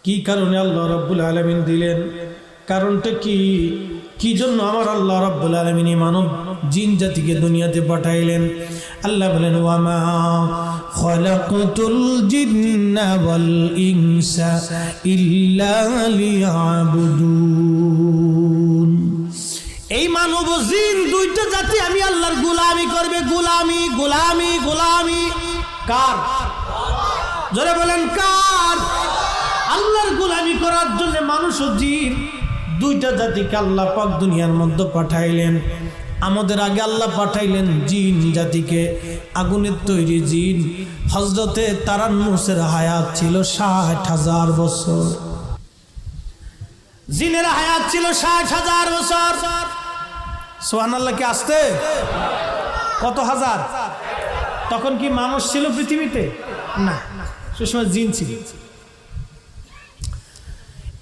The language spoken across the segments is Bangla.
কি কারণে আল্লাহ রাব্বুল আলামিন দিলেন? কারণটা কি জন্য আমার আল্লাহ রাব্বুল আলামিন মানব জিন জাতিকে দুনিয়াতে পাঠাইলেন? আল্লাহ বলেন, ওয়ামা খালাকতুল জিন্না ওয়াল ইনসা ইল্লা লিয়াবুদুন। এই মানব জিন দুইটা জাতি আমি আল্লাহর গোলামি করবে। গোলামি গোলামি গোলামি কার? জোরে বলেন কার? আল্লাহর গোলামি করার জন্য মানুষ ও জিন দুইটা জাতিকে আল্লাহ পাক দুনিয়ার মধ্যে পাঠাইলেন। আমাদের আগে আল্লাহ পাঠাইলেন জিন জাতিকে, আগুনের তৈরি জিন। হযরতে তারান্নুসের হায়াত ছিল ৬০,০০০ বছর। জিনের হায়াত ছিল ৬০,০০০ বছর। সুবহানাল্লাহ। কি আসতে কত হাজার? তখন কি মানুষ ছিল পৃথিবীতে? না, সে সময় জিন ছিল।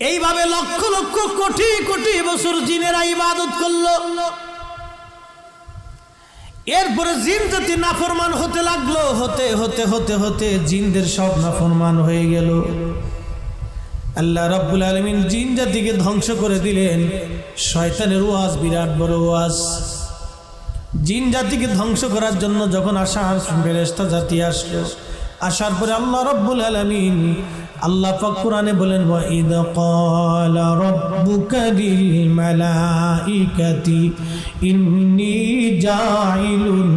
এইভাবে লক্ষ লক্ষ কোটি কোটি বছর জিনেরা ইবাদত করলো। এরপরে জিন জাতি নাফরমান হতে লাগলো। হতে হতে হতে হতে জিনদের সব নাফরমান হয়ে গেল। আল্লাহ রাব্বুল আলামিন জিন জাতিকে ধ্বংস করে দিলেন। শয়তানের ওয়াজ বিরাট বড় ওয়াজ। জিন জাতিকে ধ্বংস করার জন্য যখন ফেরেশতা জাতি আসলো, আসার পরে আল্লাহ রাব্বুল আলামিন আল্লাহ পাক কোরআনে বলেন, ওয়া ইদ ক্বালা রাব্বুকা লিল মালাইকাতি ইন্নী জাইলুন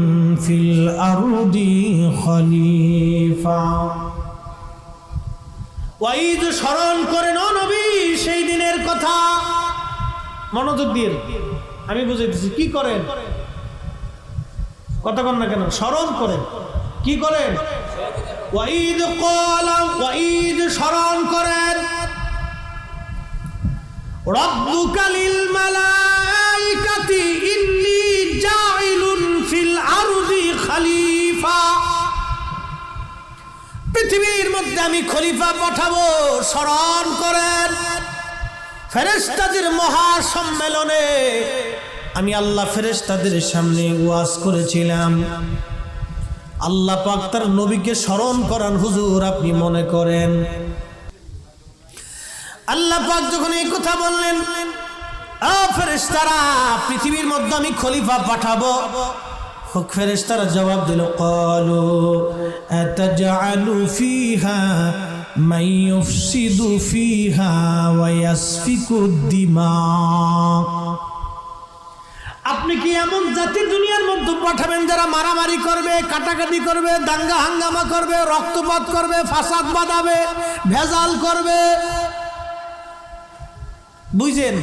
ফিল আরদি খলিফা। ওয়াইদ স্মরণ করেন ও নবী সেই দিনের কথা। মনোযোগ দিয়ে আমি বুঝাইতেছি। কি করেন? কথা কন না কেন? স্মরণ করেন। কি করেন? ওয়াইদ ক্বালা, ওয়াইদ স্মরণ করেন, রাব্বুকা লিল মালাইকাতি ইন্নী জাইলুন ফিল আরদি খলিফা। পৃথিবীর মধ্যে আমি খলিফা পাঠাবো। স্মরণ করেন, ফেরেশতাদের মহা সম্মেলনে আমি আল্লাহ ফেরেশতাদের সামনে ওয়াজ করেছিলাম। আল্লাহ পাক তার নবীকে স্মরণ করান। হুজুর আপনি মনে করেন আল্লাহ পাক যখন এই কথা বললেন, ও ফেরেশতারা পৃথিবীর মধ্যে আমি খলিফা পাঠাবো, ফেরেশতারা জবাব দিল, ক্বালু আতাজআলু ফিহা মান ইউফসিদু ফিহা ওয়া ইয়াসফিকুদ দিমা। আপনি কি এমন জাতি দুনিয়ার মধ্যে পাঠাবেন যারা মারামারি করবে, কাটাকাটি করবে, দাঙ্গা হাঙ্গামা করবে, রক্তপাত করবে, ফাসাদ বাঁধাবে, ভেজাল করবে? বুঝছেন?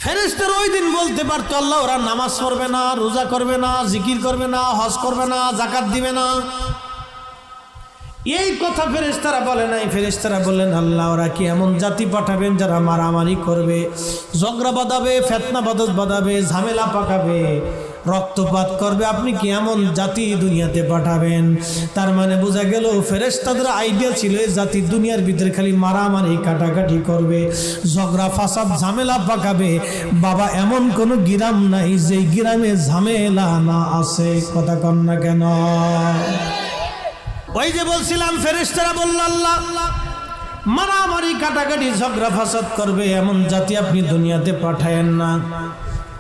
ফেরেশতারা ওই দিন বলতে পারতো, আল্লাহ ওরা নামাজ পড়বে না, রোজা করবে না, জিকির করবে না, হজ করবে না, যাকাত দিবে না। এই কথা ফেরেশতারা বলে নাই। ফেরেশতারা বললেন, আল্লাহ ওরা কি এমন জাতি পাঠাবেন যারা মারামারি করবে, ঝগড়া বাঁধাবে, ফিতনা বাঁধাবে, ঝামেলা পাকাবে, রক্তপাত করবে? আপনি কি এমন জাতি দুনিয়াতে পাঠাবেন? তার মানে বোঝা গেল ফেরেশতাদের আইডিয়া ছিল এই জাতি দুনিয়ার ভিতরে খালি মারামারি কাটাকাটি করবে, ঝগড়া ফাসাদ ঝামেলা পাকাবে। বাবা এমন কোন গ্রাম নাই যে গ্রামে ঝামেলা না আছে। কথা কন না কেন? ওই যে বলছিলাম ফেরেশতারা বলল, আল্লাহ মারামারি কাটাকাটি ঝগড়া ফাসাদ করবে এমন জাতি আপনি দুনিয়াতে পাঠায়েন না।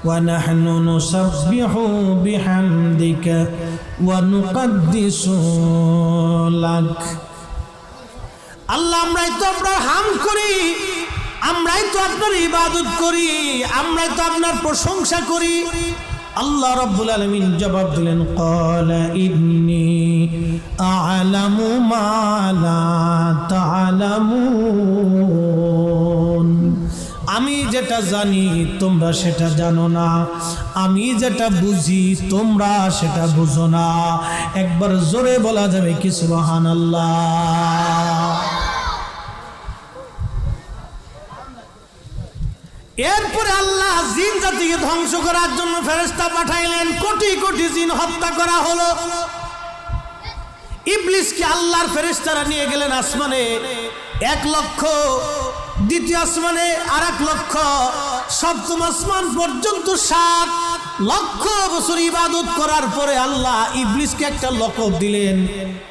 ওয়া নাহনু নুসাব্বিহু বিহামদিকা ওয়া নুকদ্দিসু লাক। আল্লাহ আমরাই তো আপনার হামদ করি, আমরাই তো আপনার ইবাদত করি, আমরাই তো আপনার প্রশংসা করি। আল্লাহ রাব্বুল আলামিন জবাব দিলেন, ক্বালা ইন্নী আ'লামু মা লা তা'লামুন। আমি যেটা জানি তোমরা সেটা জানো না, আমি যেটা বুঝি তোমরা সেটা বুঝো না। একবার জোরে বলা যাবে কি সুবহানাল্লাহ? এরপরে আল্লাহ জিন জাতিকে ধ্বংস করার জন্য ফেরেশতা পাঠাইলেন। কোটি কোটি জিন হত্যা করা হলো। ইবলিসকে আল্লাহর ফেরেশতারা নিয়ে গেলেন আসমানে 1 লক্ষ, দ্বিতীয় আসমানে 1 লক্ষ, সপ্তম আসমান পর্যন্ত 7 লক্ষ বছর ইবাদত করার পরে আল্লাহ ইবলিসকে একটা লকব দিলেন,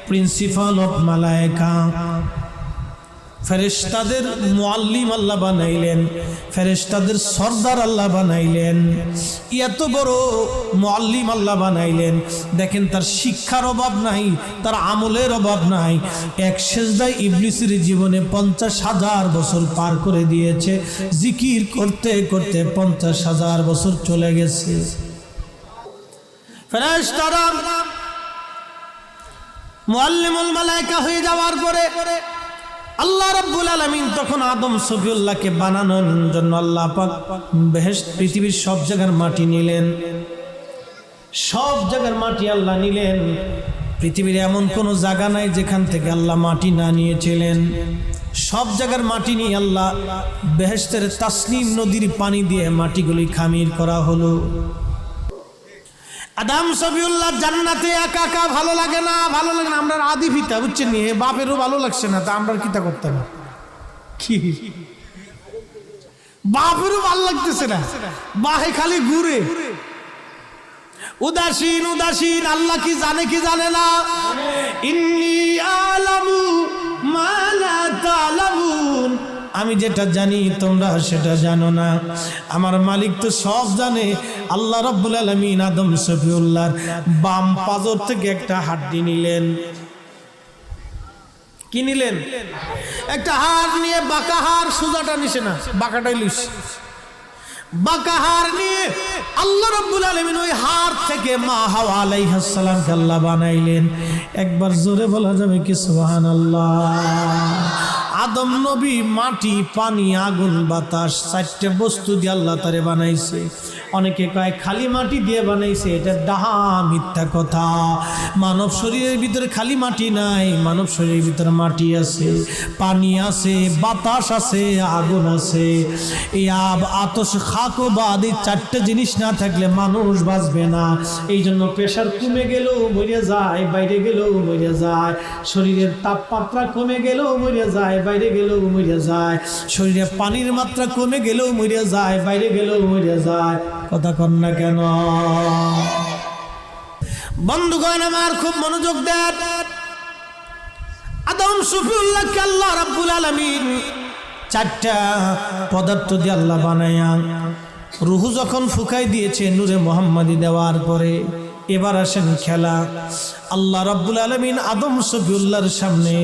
প্রিন্সিপাল অফ মালায়েকা। ফেরেশতাদের মুআল্লিম আল্লাহ বানাইলেন, ফেরেশতাদের সরদার আল্লাহ বানাইলেন, এত বড় মুআল্লিম আল্লাহ বানাইলেন। দেখেন তার শিক্ষার অভাব নাই, তার আমলের অভাব নাই। এক সেজদায় ইবলিসের জীবনে 50,000 বছর পার করে দিয়েছে। জিকির করতে করতে 50,000 বছর চলে গেছে। ফেরেশতারা মুআল্লিমুল মালায়েকা হয়ে যাওয়ার পরে আল্লাহ রাব্বুল আলামিন তখন আদম সফিউল্লাহকে বানানোর জন্য আল্লাহ পাক বেহেশত পৃথিবীর সব জায়গার মাটি নিলেন, সব জায়গার মাটি আল্লাহ নিলেন। পৃথিবীর এমন কোনো জায়গা নাই যেখান থেকে আল্লাহ মাটি না নিয়েছিলেন। সব জায়গার মাটি নিয়ে আল্লাহ বেহেশতের তাসনিম নদীর পানি দিয়ে মাটিগুলি খামির করা হলো। আদম সফিউল্লাহ জান্নাতে একা একা ভালো লাগে না, ভালো লাগে না। আমরা আদি পিতা বুঝছেন নি, বাপেরও ভালো লাগছে না, তা আমরা কিতা করতাম কি, বাপেরও ভালো লাগতেছে না, বাহে খালি ঘুরে উদাসীন উদাসীন। আল্লাহ কি জানে কি জানে না? ইন্নী আলামু মা লা তা'লামুন, আমি যেটা জানি তোমরা সেটা জানো না। আমার মালিক তো সব জানে। আল্লাহ রাব্বুল আলামিন আদম সফিউল্লাহর বাম পাজর থেকে একটা হাড্ডি নিলেন। কি নিলেন? একটা হাড় নিয়ে, বাঁকা হাড়, সোজাটা নিছে না, বাঁকাটাই লইছে। বাঁকা হাড় নিয়ে আল্লাহ রাব্বুল আলামিন ওই হাড় থেকে মা হাওয়া আলাইহিস সালামকে আল্লাহ বানাইলেন। একবার জোরে বলা যাবে কি সুবহানাল্লাহ? আদম নবী মাটি, পানি, আগুন, বাতাস, 4টে বস্তু দিয়ে আল্লাহ তারে বানাইছে। অনেকে কয় খালি মাটি দিয়ে বানাইছে, এটা ডাহা মিথ্যা কথা। মানব শরীরের ভিতরে খালি মাটি নাই, মানব শরীরের ভিতরে মাটি আছে, পানি আছে, বাতাস আছে, আগুন আছে। এই আতশ, খাক ও বাদ, এই 4টে জিনিস না থাকলে মানুষ বাঁচবে না। এই জন্য প্রেশার কমে গেলেও মরে যায়, বাইরে গেলেও মরে যায়। শরীরের তাপমাত্রা কমে গেলেও মরে যায়, বাইরে গেলেও মরে যায়। শরীরে পানির মাত্রা কমে গেলেও মরে যায়, বাইরে গেলেও মরে যায়। কথা কন না কেন? বন্ধুগণ আমার, খুব মনোযোগ দেন। আদম সফিউল্লাহকে আল্লাহ রাব্বুল আলামিন 4টা পদার্থ দিয়ে আল্লাহ বানায়া রুহু যখন ফুকাই দিয়েছে নূরে মুহাম্মাদি দেওয়ার পরে, এবার আসেন খেলা। আল্লাহ রাব্বুল আলামিন আদম সফিউল্লাহর সামনে,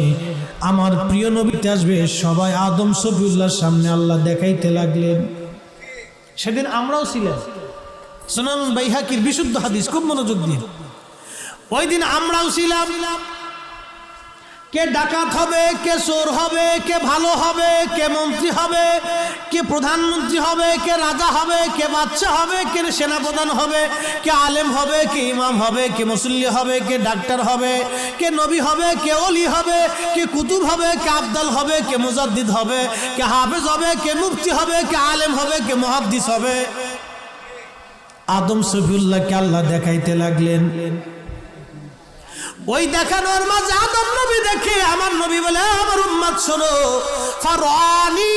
আমার প্রিয় নবীতে আসবে, সবাই আদম সফিউল্লাহর সামনে আল্লাহ দেখাইতে লাগলেন। সেদিন আমরাও ছিলাম, সুনান বাইহাকির বিশুদ্ধ হাদিস, খুব মনোযোগ দিন। ওই দিন আমরাও ছিলাম। কে ডাকাত হবে, কে চোর হবে, কে ভালো হবে, কে মন্ত্রী হবে, কে প্রধানমন্ত্রী হবে, কে রাজা হবে, কে বাদশা হবে, কে সেনাপ্রধান হবে, কে আলেম হবে, কে ইমাম হবে, কে মুসল্লি হবে, কে ডাক্তার হবে, কে নবী হবে, কে ওলি হবে, কে কুতুব হবে, কে আবদাল হবে, কে মুজাদ্দিদ হবে, কে হাফেজ হবে, কে মুফতি হবে, কে আলেম হবে, কে মুহাদ্দিস হবে। আদম সফিউল্লাহকে আল্লাহ দেখাইতে লাগলেন। ওই দেখানোর মাঝে আদম নবী দেখে, আমার নবী বলে, আমার উম্মত শোনো, ফারআনি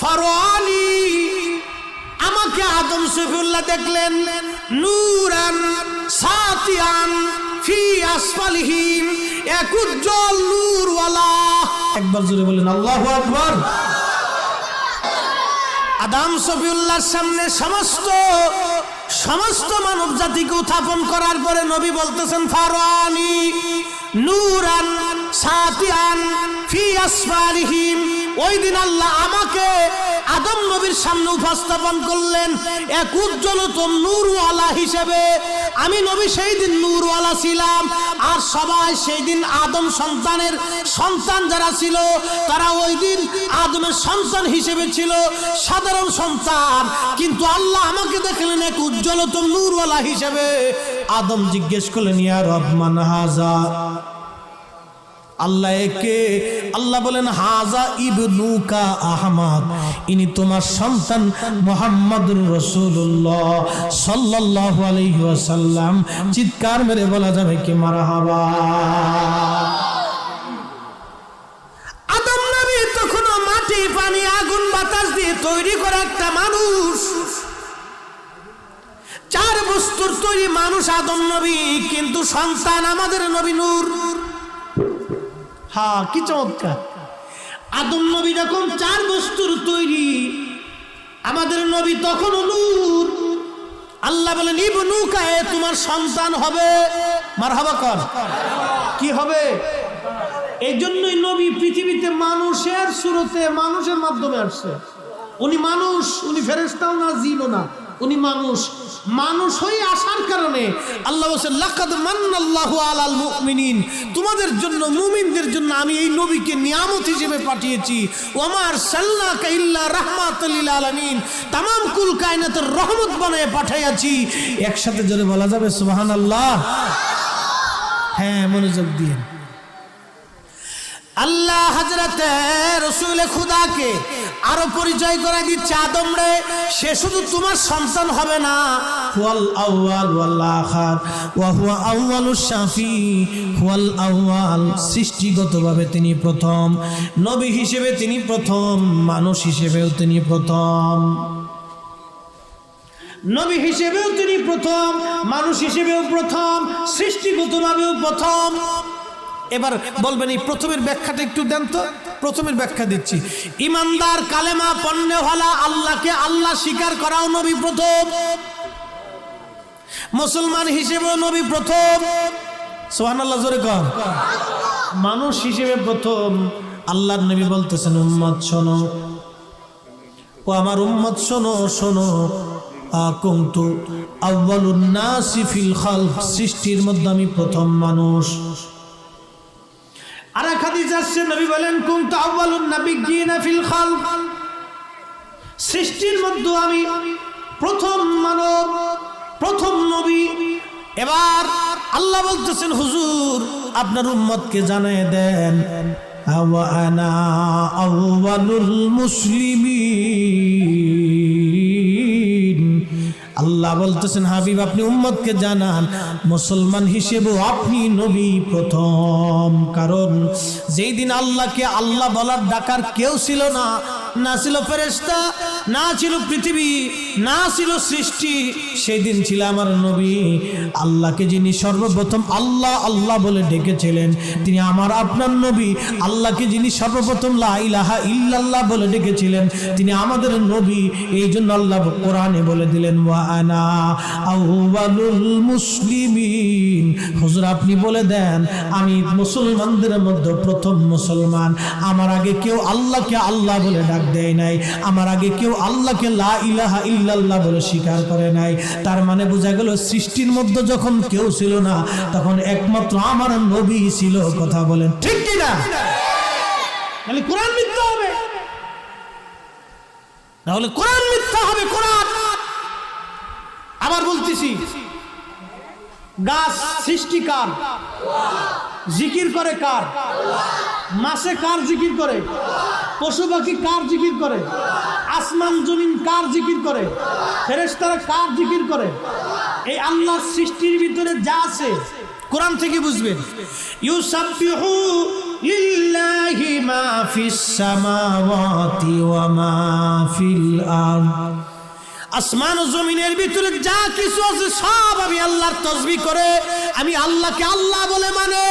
ফারআনি। আমাকে আদম সফিউল্লাহ দেখলেন, নূরান সাতিয়ান ফি আসফালিহিম, এক উজ্জ্বল নূরওয়ালা। একবার জোরে বলেন আল্লাহু আকবার। আদম সফিউল্লাহর সামনে সমস্ত মানব জাতিকে উত্থাপন করার পরে নবী বলতেছেন, ফারআনি নূরান সাতিয়ান ফি আসফারিহিম। ওই দিন আল্লাহ আমাকে আদম নবীর সামনে উপস্থাপন করলেন এক উজ্জ্বলতম নূরওয়ালা হিসেবে। আমি নবী সেই দিন নূরওয়ালা ছিলাম, আর সবাই সেই দিন আদম সন্তানের সন্তান যারা ছিল তারা ওই দিন আদমের সন্তান হিসেবে ছিল, সাধারণ সন্তান। কিন্তু আল্লাহ আমাকে দেখলেন এক উজ্জ্বলতম নূরওয়ালা হিসেবে। আদম জিজ্ঞেস করলেন, ইয়া রব মান হাজা? আল্লাহ একে, আল্লাহ বলেন, হাজা ইবনুকা আহমদ, ইনি তোমার সন্তান মুহাম্মদুর রাসূলুল্লাহ সাল্লাল্লাহু আলাইহি ওয়াসাল্লাম। চিৎকার মেরে বলা যাবে কি মারহাবা। আদম নবী তখন মাটি, পানি, আগুন, বাতাস দিয়ে তৈরি করা একটা মানুষ, 4 বস্তুর তৈরি মানুষ আদম নবী, কিন্তু সন্তান আমাদের নবী নূর। হ্যাঁ, কি চমৎকার। আদম নবী যখন 4 বস্তুর তৈরি, আমাদের নবী তখন নূর। আল্লাহ বলেন ইবনুকা, তোমার সন্তান হবে। মারহাবা কর। কি হবে? এই জন্যই নবী পৃথিবীতে মানুষের সুরতে, মানুষের মাধ্যমে আসছে। উনি মানুষ, উনি ফেরেশতাও না, জিনও না, উনি মানুষ। মানুষ হয়ে আসার কারণে আল্লাহ বলেন লাকাদ মান্নাল্লাহু আলাল মুমিনিন, তোমাদের জন্য, মুমিনদের জন্য আমি এই নবীকে নিয়ামত হিসেবে পাঠিয়েছি। ওয়া আরসালনাকা ইল্লা রাহমাতাল লিল আলামিন, तमाम কুল কায়নাতের রহমত বানায় পাঠিয়েছি। একসাথে জোরে বলা যাবে সুবহানাল্লাহ? হ্যাঁ, মনোযোগ দিয়ে। আল্লাহ হযরতে রাসূল খুদাকে আরো পরিচয় করে দিচ্ছে, আদম রে, সে শুধু তোমার সন্তান হবে না, হুয়াল আউয়াল ওয়াল আখির ওয়া হুয়া আউয়ালুশ শাফি, হুয়াল আউয়াল, সৃষ্টিগতভাবে তিনি প্রথম, নবী হিসেবে তিনি প্রথম, মানুষ হিসেবেও তিনি প্রথম। নবী হিসেবেও তিনি প্রথম, মানুষ হিসেবেও প্রথম, সৃষ্টিগতভাবেও প্রথম। এবার বলবেন এই প্রথমের ব্যাখ্যাটা একটু দেন তো। প্রথমের ব্যাখ্যা দিচ্ছি। ইমানদার, কালেমা পণ্যওয়ালা, আল্লাহকে আল্লাহ স্বীকার করাও নবী প্রথম, মুসলমান হিসেবেও নবী প্রথম। সুবহানাল্লাহ, জোরে কর। মানুষ হিসেবে প্রথম। আল্লাহর নবী বলতেছেন, উম্মত শোনো, ও আমার উম্মত শোনো, শোনো, কুনতু আউয়ালুন নাসি ফিল খালক, সৃষ্টির মধ্যে আমি প্রথম মানুষ। আর এক হাদিস আসছে, নবী বলেন কুনতু আউয়ালুন নাবিয়্যিনা ফিল খালক, সৃষ্টির মধ্যে আমি প্রথম মানব, প্রথম নবী। এবার আল্লাহ বলতেছেন, হুজুর আপনার উম্মতকে জানিয়ে দেন, ওয়া আনা আউয়ালুল মুসলিমিন। আল্লাহ বলতেছেন, হাবিব আপনি উম্মতকে জানান, মুসলমান হিসেবেও আপনি নবী প্রথম। কারণ যেই দিন আল্লাহকে আল্লাহ বলার ডাকার কেউ ছিল না, না ছিল ফেরেশতা, না ছিল পৃথিবী, না ছিল সৃষ্টি, সেই দিন ছিল আমার নবী। আল্লাহকে যিনি সর্বপ্রথম আল্লাহ আল্লাহ বলে ডেকেছিলেন, তিনি আমার আপনার নবী। আল্লাহকে যিনি সর্বপ্রথম লা ইলাহা ইল্লাল্লাহ বলে ডেকেছিলেন, তিনি আমাদের নবী। এই জন্য আল্লাহ কোরআনে বলে দিলেন, ওয়া আনা আউয়ালুল মুসলিমিন। হুজুর আপনি বলে দেন, আমি মুসলমানদের মধ্যে প্রথম মুসলমান। আমার আগে কেউ আল্লাহকে আল্লাহ বলে ডাক দেয় নাই, আমার আগে কেউ আল্লাহকে লা ইলাহা ইল্লাল্লাহ বলে স্বীকার করে নাই। তার মানে বোঝা গেল, সৃষ্টির মধ্যে যখন কেউ ছিল না, তখন একমাত্র আমার নবী ছিল। কথা বলেন ঠিক কি না? তাহলে কোরআন মিথ্যা হবে, তাহলে কোরআন মিথ্যা হবে। কোরআন আবার বলতেছি, গাছ সৃষ্টি কার? জিকির করে কার? মাসে কার জিকির করে? পশু পাখি কার জিকির করে? আসমান জমিন কার জিকির করে? ফেরেশতারা কার জিকির করে? এই আল্লাহর সৃষ্টির ভিতরে যা আছে কোরআন থেকে বুঝবেন। ইউসাব্বিহু লিল্লাহি মা ফিস সামাওয়াতি ওয়া মা ফিল আরদ, আসমান ও জমিনের ভিতরে যা কিছু আছে সব আমি আল্লাহর তাসবিহ করে, আমি আল্লাহকে আল্লাহ বলে মানে।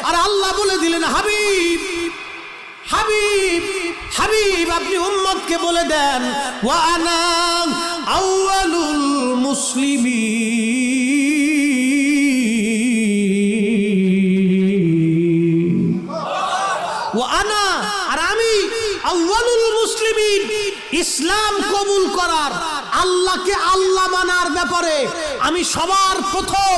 আর আল্লাহ বলে দিলেন, হাবিব হাবিব হাবিব আপনি উম্মতকে বলে দেন, ওয়া আনা আউয়ালুল মুসলিমিন। ওয়া আনা, আর আমি আউয়ালুল মুসলিমিন, ইসলাম কবুল করার, আল্লাহকে আল্লাহ মানার ব্যাপারে আমি সবার প্রথম।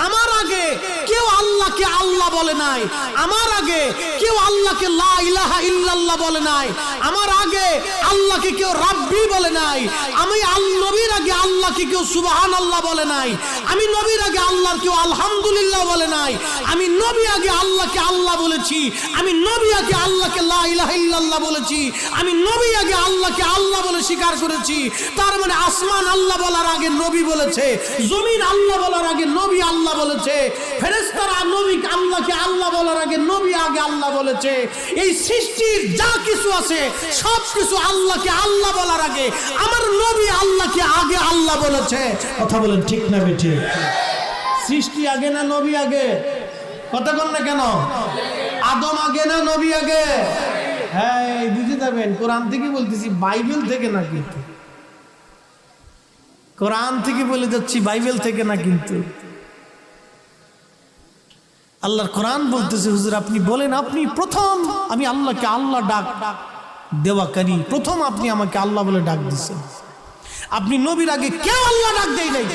আমার আগে কেউ আল্লাহকে আল্লাহ বলে নাই, আমার আগে কেউ আল্লাহকে লা ইলাহা ইল্লাল্লাহ বলে নাই, আমার আগে আল্লাহকে কেউ রাব্বি বলে নাই, আমি নবীর আগে আল্লাহকে কেউ সুবহানাল্লাহ বলে নাই, আমি নবীর আগে আল্লাহর কেউ আলহামদুলিল্লাহ বলে নাই, আমি নবী আগে আল্লাহকে আল্লাহ বলেছি, আমি নবী আগে আল্লাহকে লা ইলাহা ইল্লাল্লাহ বলেছি, আমি নবী আগে আল্লাহকে আল্লাহ বলে স্বীকার করেছি। তার মানে আসমান আল্লাহ বলার আগে নবী বলেছে, জমিন আল্লাহ বলার আগে নবী আল্লাহ বলেছে, ফেরেশতারা নবী আল্লাহকে আল্লাহ বলার আগে নবী আগে আল্লাহ বলেছে। এই সৃষ্টির যা কিছু আছে সব কিছু আল্লাহকে আল্লাহ বলার আগে আমার নবী আল্লাহকে আগে আল্লাহ বলেছে। কথা বলেন ঠিক না বেঠিক? সৃষ্টি আগে না নবী আগে? কথা বল না কেন? আদম আগে না নবী আগে? হ্যাঁ, বুঝে যাবেন, কোরআন থেকে বলতেছি, বাইবেল থেকে না কিন্তু। কোরআন থেকে বলে যাচ্ছি, বাইবেল থেকে না কিন্তু। আল্লাহর কোরআন বলতেছে, হুজুর আপনি বলেন, আপনি প্রথম আমি আল্লাহকে আল্লাহ ডাক দেওয়াকারী, প্রথম আপনি আমাকে আল্লাহ বলে ডাক দিচ্ছেন। আপনি নবীর আগে কেউ আল্লাহ ডাক দেয় নাই।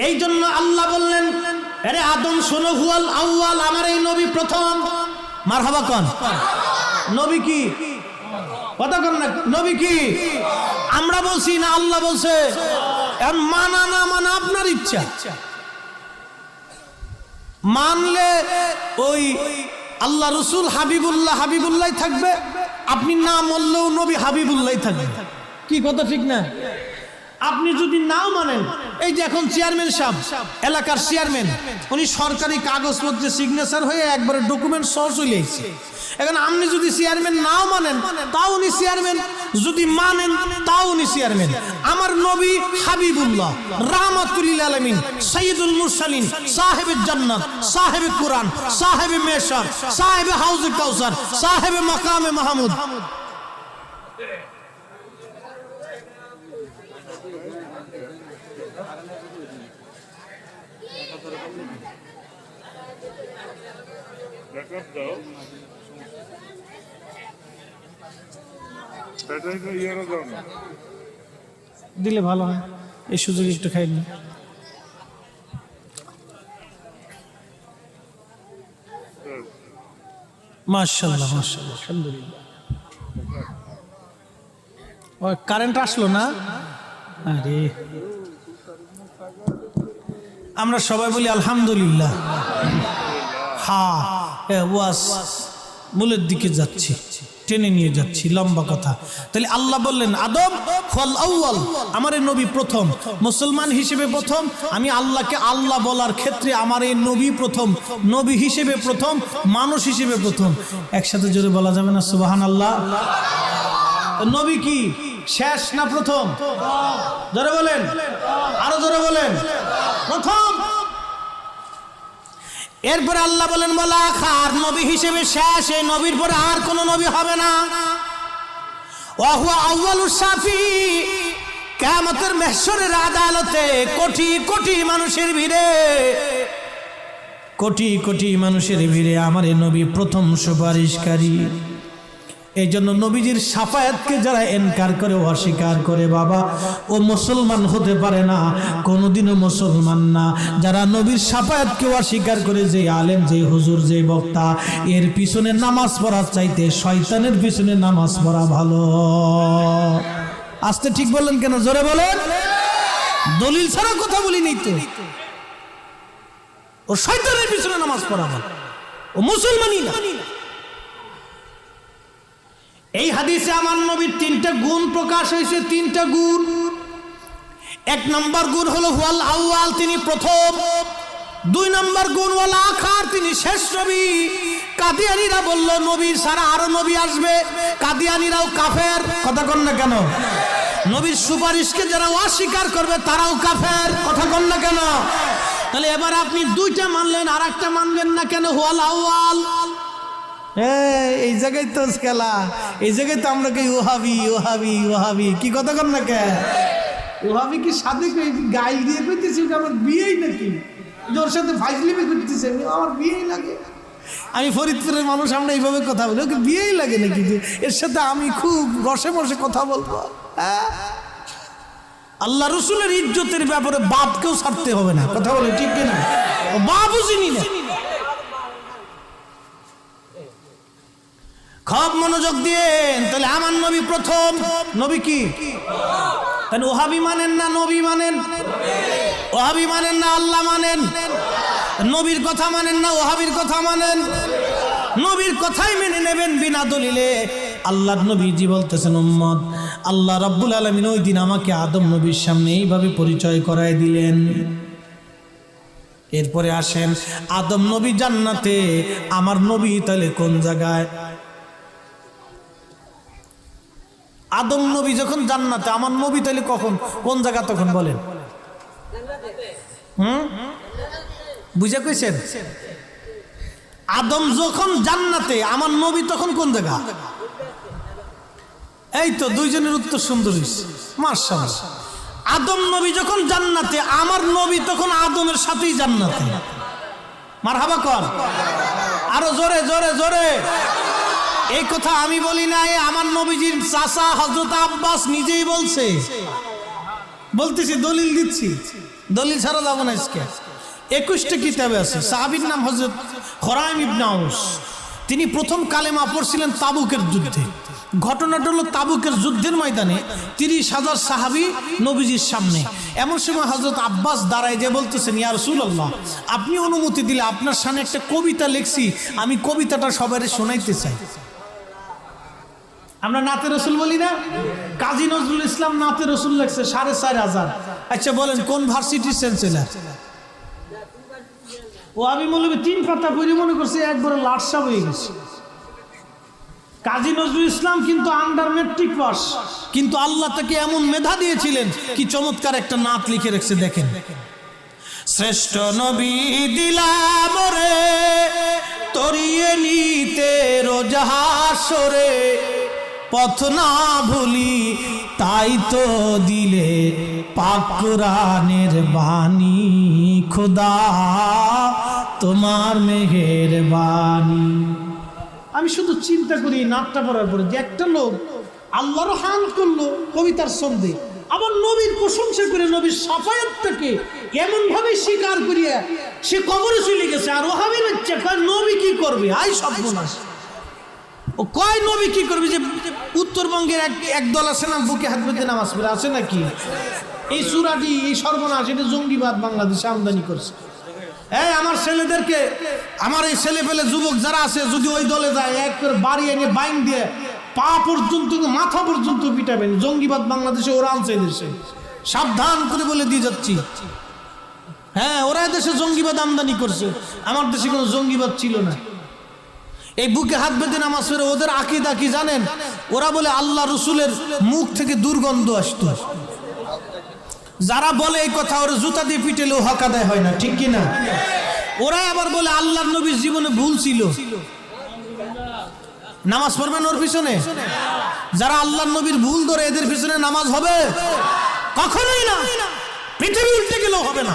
এই জন্য আল্লাহ বললেন, আরে আদম শোনো, হুয়াল আউয়াল, আমার এই নবী প্রথম। মারহাবা কোন নবী? কি কথা কোন না? নবী কি আমরা বলছি না আল্লাহ বলছে? মানা না মানা আপনার ইচ্ছা। মানলে ওই আল্লাহ রসুল হাবিবুল্লাহ হাবিবুল্লাহ থাকবে, আপনি না বললেও নবী হাবিবুল্লাহ থাকবে। কি কথা ঠিক না? আপনি যদি নাও মানেন, এই যে এখন চেয়ারম্যান সাহেব, এলাকার চেয়ারম্যান, উনি সরকারি কাগজপত্রে সিগনেচার হয়ে একবারে ডকুমেন্ট সহ চলে এসেছে। এখন আপনি যদি চেয়ারম্যান নাও মানেন, তাও উনি চেয়ারম্যান, যদি মানেন তাও উনি চেয়ারম্যান। আমার নবী হাবিবুল্লাহ, রাহমাতুল লিল আলামিন, সাইয়্যিদুল মুরসালিন, সাহেবে জান্নাত, সাহেবে কুরআন, সাহেবে মেশর, সাহেবে হাউজে কাউসার, সাহেবে মাকামে মাহমুদ। দিলে ভালো হয়, এই সুযোগ একটু খাই নি। মাশাআল্লাহ মাশাআল্লাহ, আলহামদুলিল্লাহ। ওই কারেন্ট আসলো না? আরে আমরা সবাই বলি আলহামদুলিল্লাহ। হ্যাঁ, ওয়াজ মূলের দিকে যাচ্ছি, টেনে নিয়ে যাচ্ছি, লম্বা কথা। তাহলে আল্লাহ বললেন আদম ফল আউয়াল, আমার এই নবী প্রথম, মুসলমান হিসেবে প্রথম। আমি আল্লাহকে আল্লাহ বলার ক্ষেত্রে আমার এই নবী প্রথম, নবী হিসেবে প্রথম, মানুষ হিসেবে প্রথম। একসাথে জোরে বলা যাবে না সুবহানাল্লাহ? নবী কি শেষ না প্রথম? জোরে বলেন, আরো জোরে বলেন, প্রথম। এরপরে আল্লাহ বলেন বলা খার নবী হিসেবে শেষ, এই নবীর পরে আর কোন নবী হবে না। ওয়া হুয়া আউয়ালুশ শাফি, কিয়ামতের মাহশরের আদালতে কোটি কোটি মানুষের ভিড়ে, কোটি কোটি মানুষের ভিড়ে আমার এই নবী প্রথম সুপারিশকারী। এই জন্য নবীজির শাফায়াতকে যারা ইনকার করে, অস্বীকার করে, বাবা ও মুসলমান হতে পারে না, কোনোদিনও মুসলমান না। যারা নবীর শাফায়াতকে অস্বীকার করে, যে আলেম, যে হুজুর, যে বক্তা, এর পিছনে নামাজ পড়ার চাইতে শয়তানের পিছনে নামাজ পড়া ভালো। আস্তে ঠিক বললেন কেন? জোরে বলেন। দলিল ছাড়া কথা বলিনি তো। ও শয়তানের পিছনে নামাজ পড়া ভালো, ও মুসলমানই না। এই হাদিসে আমার নবীর তিনটা গুণ প্রকাশ হয়েছে, তিনটা গুণ। এক নম্বর গুণ হলো হুয়াল আউয়াল, তিনি প্রথম। দুই নম্বর গুণ ওয়াল আখার, তিনি শেষ নবী। কাদিয়ানীরা বলল নবী ছাড়া আরো নবী আসবে, কাদিয়ানীরাও কাফের। কথা কন না কেন? নবীর সুপারিশকে যারা অস্বীকার করবে তারাও কাফের। কথা কন না কেন? তাহলে এবার আপনি দুইটা মানলেন, আর একটা মানবেন না কেন? হুয়াল আউয়াল। এই জায়গায় তো খেলা, এই জায়গায় তো আমরা কে ওহাবি ওহাবি ওহাবি। কি কথা কর না কে? ওহাবি কি সাথে গাইল দিয়ে করতেছি, আমার বিয়েই নাকি ওর সাথে ফাইজলিমি করতেছে, আমার বিয়েই লাগে। আমি ফরিদপুরের মানুষ, আমরা এইভাবে কথা বলি, ওকে বিয়েই লাগে নাকি যে এর সাথে আমি খুব রসে বসে কথা বলবো? আল্লাহ রসুলের ইজ্জতের ব্যাপারে বাপকেও ছাড়তে হবে না। কথা বলে ঠিক কিনা? বাপও চিনি না। খুব মনোযোগ দিয়েন। তাহলে আমার নবী প্রথম। নবী কি? তাহলে ওহাবি মানেন না নবী মানেন? ওহাবি মানেন না আল্লাহ মানেন? নবীর কথা মানেন না ওহাবির কথা মানেন? নবীর কথাই মেনে নেবেন বিনা দলিলে। আল্লাহর নবীজি বলতেছেন, উম্মত, আল্লাহ রাব্বুল আলামিন ওই দিন আমাকে আদম নবীর সামনে এইভাবে পরিচয় করায় দিলেন। এরপরে আসেন, আদম নবী জান্নাতে, আমার নবী তাহলে কোন জায়গায়? আদম নবী যখন জান্নাতে, আমার নবী তাহলে কখন, কোন জায়গা তখন বলেন? বুঝা কইছেন? আদম যখন জান্নাতে, আমার নবী তখন কোন জায়গা? এই তো দুইজনের উত্তর সুন্দর হইছে, মাশাআল্লাহ। আদম নবী যখন জান্নাতে, আমার নবী তখন আদমের সাথেই জান্নাতে। মারহাবা কর, আরো জোরে জোরে জোরে। এই কথা আমি বলি নাই, আমার নবীজির চাচা হযরত আব্বাস নিজেই বলছে। বলতেছি, দলিল দিচ্ছি, দলিল ছাড়া যাব না। আজকে 21টা কিতাবে আছে। সাহাবীর নাম হযরত খরাইম ইবনে আউস। তিনি প্রথম কালেমা পড়ছিলেন তাবুকের যুদ্ধে। ঘটনাটা হলো তাবুকের যুদ্ধের ময়দানে 30,000 সাহাবী নবীজির সামনে। এমন সময় হযরত আব্বাস দাঁড়ায় যে বলতেছেন, ইয়া রাসূলুল্লাহ, আপনি অনুমতি দিলে আপনার সামনে একটা কবিতা লিখছি, আমি কবিতাটা সবাইকে শোনাইতে চাই। আমরা নাতে রসুল বলি না? কাজী নজরুল ইসলাম নাতে রসুল লেখছে 4,500। আচ্ছা বলেন কোন ভার্সিটির চ্যান্সেলর? ও আমি মৌলবী 3 পাতা পড়ে মনে করছে একবারে লাটসা হয়ে গেছে। কাজী নজরুল ইসলাম কিন্তু আন্ডার মেট্রিক পাস, কিন্তু আল্লাহ তাকে এমন মেধা দিয়েছিলেন, কি চমৎকার একটা নাত লিখে রেখেছে দেখেন। শ্রেষ্ঠ নবী দিলাম রে তরিয়ে নিতে রোজ হাসরে, পথ না ভুলি তাই তো দিলে পাক কোরআনের বাণী, খোদা তোমার মেহেরবানি। আমি শুধু চিন্তা করি নাটটা পড়ার পরে যে একটা লোক আল্লাহর হান করলো কবিতার ছন্দে, আবার নবীর প্রশংসা করে নবীর সাফায়াতটাকে এমন ভাবে স্বীকার করিয়া সে কবরে চলে গেছে। আর ওহাবি বাচ্চা কয় নবী কি করবে? আই সর্বনাশ। ও কয় নবী কি করবে? যে উত্তরবঙ্গের এক দল আছে না, বুকে হাত বেঁধে নামাজ পড়ে, আছে নাকি? এই সুরাটি, এই সর্বনাশ, এটা জঙ্গিবাদ বাংলাদেশে আমদানি করছে। আমার ছেলেদেরকে, আমার এই ছেলে পেলে যুবক যারা আছে, যদি ওই দলে যায়, এক করে বাড়ি এনে বাইন দিয়ে পা পর্যন্ত, মাথা পর্যন্ত পিটাবেন। জঙ্গিবাদ বাংলাদেশে ওরা আনছে দেশে, সাবধান করে বলে দিয়ে যাচ্ছি। হ্যাঁ, ওরা দেশে জঙ্গিবাদ আমদানি করছে, আমার দেশে কোনো জঙ্গিবাদ ছিল না। এই বুকে হাত বেঁধে নামাজ পড়ে ওদের আকীদা কি জানেন? ওরা বলে আল্লাহ রসুলের মুখ থেকে দুর্গন্ধ আসতো। যারা বলে এই কথা, ওরা জুতা দিয়ে পিটেলেও হক আদায় হয় না, ঠিক কিনা? ওরা আবার বলে আল্লাহর নবীর জীবনে ভুল ছিল, নামাজ পড়বেন ওর পিছনে। যারা আল্লাহর নবীর ভুল ধরে, এদের পিছনে নামাজ হবে? কখনোই না। পৃথিবী উল্টে গেলেও হবে না,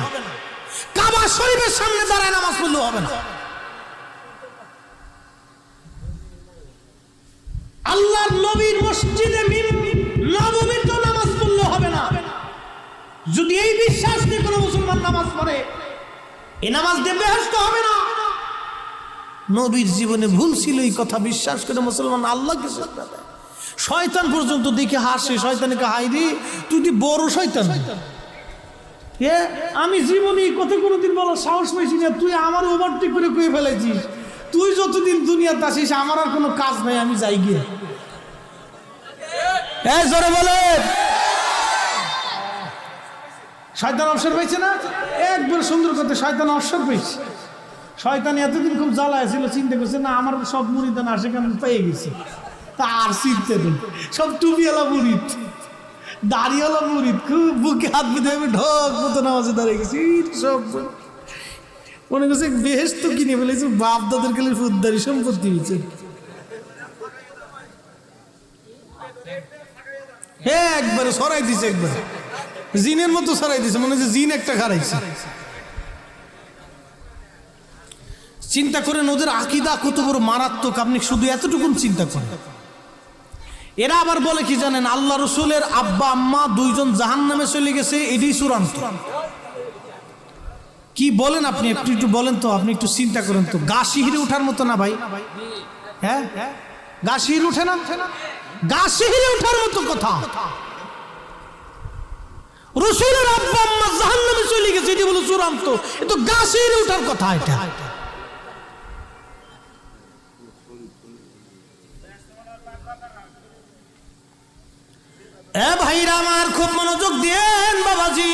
কাবা শরীফের সামনে দাঁড়ায় নামাজ পড়লেও হবে না। আল্লাহর নবীর মসজিদে নববীতে নামাজ পড়লে হবে না। যদি এই বিশ্বাস নিয়ে কোনো মুসলমান নামাজ পড়ে, এই নামাজ দিয়ে বেহেশত হবে না। নবীর জীবনে ভুল ছিল এই কথা বিশ্বাস করে মুসলমান আল্লাহকে শ্রদ্ধা দেয়। শয়তান পর্যন্ত দেখে হাসে, শয়তানকে হাই দি, তুই বড় শয়তান। আমি জীবনে এই কথা কোনোদিন বলার সাহস পাইছি না, তুই আমার ওভারটেক করে কয়ে ফেলেছিস। তুই যতদিন দুনিয়াতে আসিস আমার আর কোনো কাজ নাই, আমি যাই গিয়ে। জোরে বলে শয়তান অবসর পেয়েছে না? একবার সুন্দর কথা, শয়তান অবসর পেয়েছে। শয়তান এতদিন খুব জ্বালায় ছিল, চিন্তা করছে না আমার সব মুরিদান আসে কেমন পেয়ে গেছে, তা আর চিনতে দিন। সব টুপিওয়ালা মুরিদ, দাড়িওয়ালা মুরিদ, খুব বুকে হাত বেঁধে আমি ঢোক মতো নামাজে দাঁড়িয়ে গেছি। সব মনে করছে বেহেশত কিনে ফেলেছে, বাপ দাদের গেলে ফুদ্দারি সম্পত্তি হয়েছে। হ্যাঁ, একবারে সরাই দিছে, একবারে জিনের মতো সরাই দিছে, মনে হচ্ছে জিন একটা খারাইছে। চিন্তা করেন ওদের আকীদা কত বড় মারাত্মক, আপনি শুধু এতটুকুন চিন্তা করেন। এরা আবার বলে কি জানেন? আল্লাহ রসুলের আব্বা আম্মা দুইজন জাহান্নামে চলে গেছে, এটাই চূড়ান্ত। কি বলেন আপনি? একটু বলেন তো, আপনি একটু চিন্তা করেন তো। গা শিহরে ওঠার মতো না ভাই? হ্যাঁ, গা শিহরে উঠে না? গা শিহরে ওঠার মতো কথা। রসুলের আব্বা আম্মা জাহান্নামে চলে গেছে, এটি বলে চূড়ান্ত। এ তো গা শিহরে ওঠার কথা। এটা ভাইরা আমার, খুব মনোযোগ দিয়েন বাবাজি।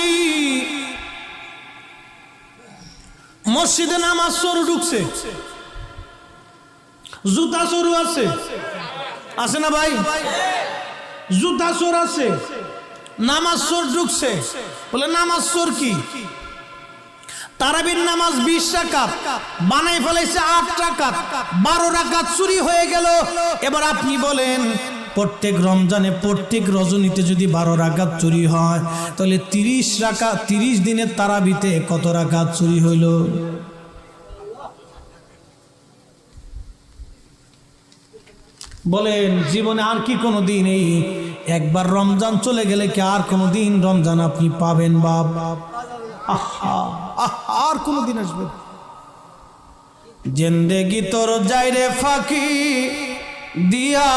মসজিদে নামাজ চোর ঢুকছে, জুতা চোর আছে, আছে না ভাই? জুতা চোর আছে, নামাজ চোর ঢুকছে। বলে নামাজ চোর কি? তারাবির নামাজ 20 রাকাত বানাই ফেলেছে 8 রাকাত, 12 রাকাত চুরি হয়ে গেল। এবার আপনি বলেন প্রত্যেক রমজানে প্রত্যেক রজনীতে যদি 12 রাকাত চুরি হয় তাহলে 30 রাকাত 30 দিনের তারাবিতে কত রাকাত চুরি হইল? বলেন জীবনে আর কি কোনো দিন এই একবার রমজান চলে গেলে কি আর কোনো দিন রমজান আপনি পাবেন বাপ? আর কোনো দিন আসবে? জিন্দেগি তোর যাইরে ফাঁকি দিয়া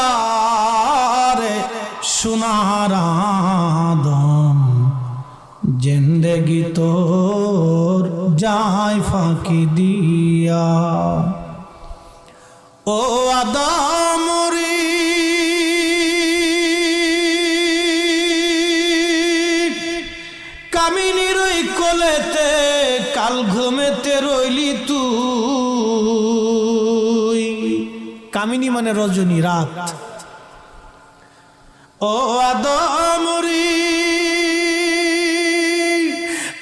রে সোনার আদম, জিন্দেগি তোর যায় ফাঁকি দিয়া। ও আদম রে কামিনীর ওই কোলেতে কাল ঘুমেতে রইলি তুই। কামিনী মানে রজনী, রাত। ও আদম রে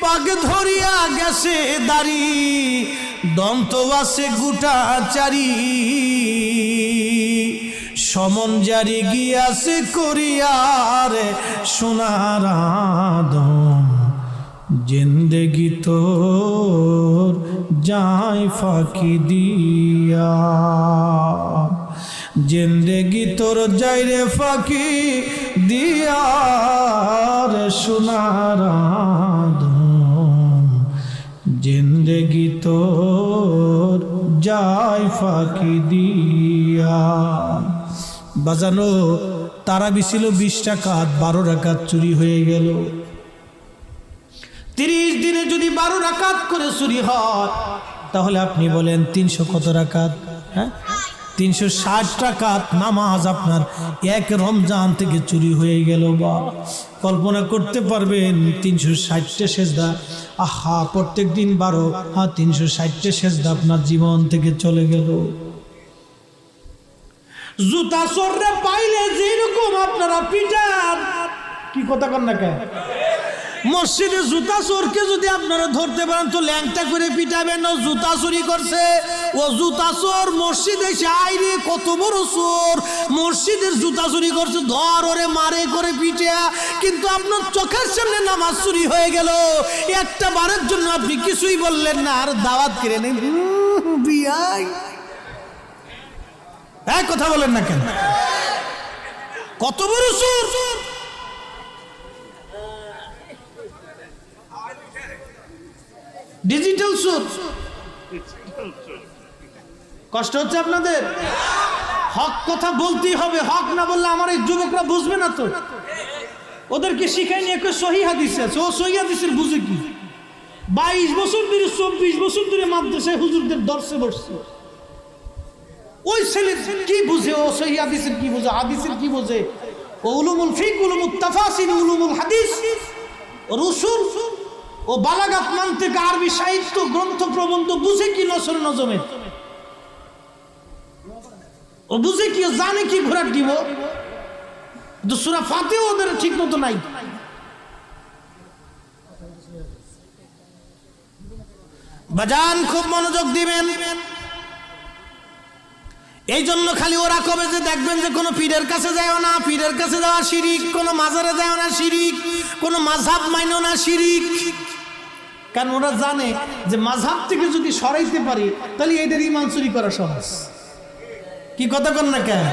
পাক ধরিয়া গেছে দাড়ি, দন্ত আছে গুটা চারি, সমন জারি গিয়াছে করিয়ারে সোনার আদম, জিন্দেগি তোর যায় ফাঁকি দিয়া। জিন্দেগি তোর যায় রে ফাঁকি দিয়া রে সোনার আদম, জিন্দেগি তোর যায় ফাঁকি দিয়া। বাজানো তারাবি ছিল 20 রাকাত, 12 রাকাত চুরি হয়ে গেল। 30 দিনে যদি 12 রাকাত করে চুরি হয় তাহলে আপনি বলেন 300 কত রাকাত? হ্যাঁ, 360 রাকাত নামাজ আপনার এক রমজান থেকে চুরি হয়ে গেল। বা কল্পনা করতে পারবেন 360টা সেজদা, আহা প্রত্যেক দিন 12, 360টা সেজদা আপনার জীবন থেকে চলে গেল। জুতা চোররে পাইলে যেরকম আপনারা পিটান, কি কথা কন না কেন? মসজিদে জুতা চোরকে যদি আপনারা ধরতে পারেন তো ল্যাংটা করে পিটাবেন। ও জুতা চুরি করছে, ও জুতা চোর মসজিদে এসে আইরে কত বড় চোর, মসজিদের জুতা চুরি করছে, ধর ওরে মারে করে পিটিয়া। কিন্তু আপনার চোখের সামনে নামাজ চুরি হয়ে গেল, একটা বারের জন্য আপনি কিছুই বললেন না, আর দাওয়াত করে নেই বিয়াই। এক কথা বলেন না কেন? কত বড় চোর! ডিজিটাল চোর। কষ্ট হচ্ছে আপনাদের? হক কথা বলতেই হবে, হক না বললে আমার এই যুবকরা বুঝবে না তো। ওদেরকে শিখাইনি একটু সহি হাদিস আছে, ও সহি হাদিসের বুঝে কি? 22 বছর ধরে 24 বছর ধরে মাদ্রাসায় হুজুরদের দর্শে বসছে। ওই ছেলে কি বুঝে? ও সহি হাদিসের কি বুঝে, হাদিসের কি বুঝে? ও উলুমুল ফিকহ, উলুমুত তাফাসির, উলুমুল হাদিস, রসুল ও বালাগাত মানতিক, আরবি সাহিত্য গ্রন্থ প্রবন্ধ বুঝে কি? নসর নজমে ও বুঝে কি? জানে কি ঘোরার দিব? সূরা ফাতিহা ওদের ঠিক মতো নাই। বাজান খুব মনোযোগ দিবেন। এই জন্য খালি ওরা কবে যে দেখবেন যে কোনো পীরের কাছে যায় না, পীরের কাছে যাওয়া শিরিক, কোনো মাজারে যায় না শিরিক, কোনো মাযহাব মাইনো না শিরিক। কারণ ওরা জানে যে মাযহাব থেকে যদি সরাইতে পারি তাহলে এদের ঈমান চুরি করা সহজ। কি কথা কন না কেন?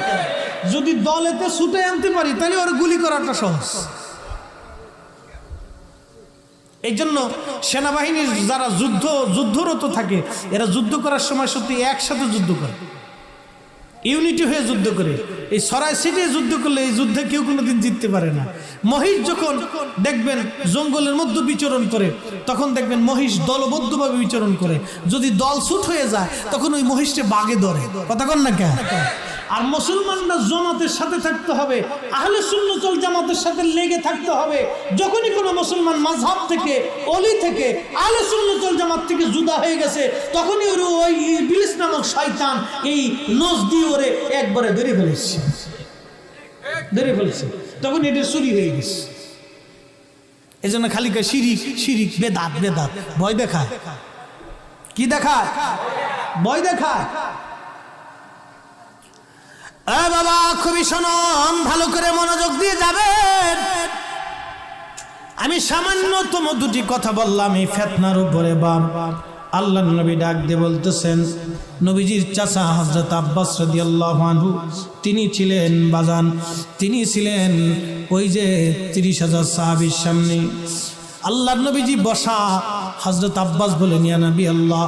যদি দলেতে ছুটে আনতে পারি তাহলে ওরা গুলি করাটা সহজ। এই জন্য সেনাবাহিনীর যারা যুদ্ধরত থাকে এরা যুদ্ধ করার সময় সত্যি একসাথে যুদ্ধ করে, ইউনিটি হয়ে যুদ্ধ করে। এই সরাই সিটে যুদ্ধ করলে এই যুদ্ধে কেউ কোনোদিন জিততে পারে না। মহিষ যখন দেখবেন জঙ্গলের মধ্যে বিচরণ করে তখন দেখবেন মহিষ দলবদ্ধভাবে বিচরণ করে। যদি দল ছুট হয়ে যায় তখন ওই মহিষটা বাগে ধরে। কথা কন না কেন? আর মুসলমানরা জামাতের সাথে থাকতে হবে, আহলে সুন্নাত ওয়াল জামাতের সাথে লেগে থাকতে হবে। যখনই কোনো মুসলমান মাযহাব থেকে, ওলি থেকে, আহলে সুন্নাত ওয়াল জামাত থেকে জুদা হয়ে গেছে তখনই ওই ইবলিস নামক শয়তান এই নজ দিয়ে ওরে একবারে ধরে ফেলেছে, তখন এটা চুরি হয়ে গেছে। এই জন্য খালি শিরিক শিরিক বেদাত বেদাত ভয় দেখায়। কি দেখায়? ভয় দেখায়। বাবা খুবই শোনন, ভালো করে মনোযোগ দিয়ে যাবেন। আমি সামান্যতম দুটি কথা বললাম এই ফিতনার উপরে। বাপ আল্লাহর নবী ডাক দিয়ে বলতেছেন, নবীজির চাচা হযরত আব্বাস রাদিয়াল্লাহু আনহু তিনি ছিলেন বাজান, তিনি ছিলেন ওই যে 30,000 সাহাবীর সামনে। আল্লাহর নবীজি বসা। হযরত আব্বাস বলেন, ইয়া নবী আল্লাহ,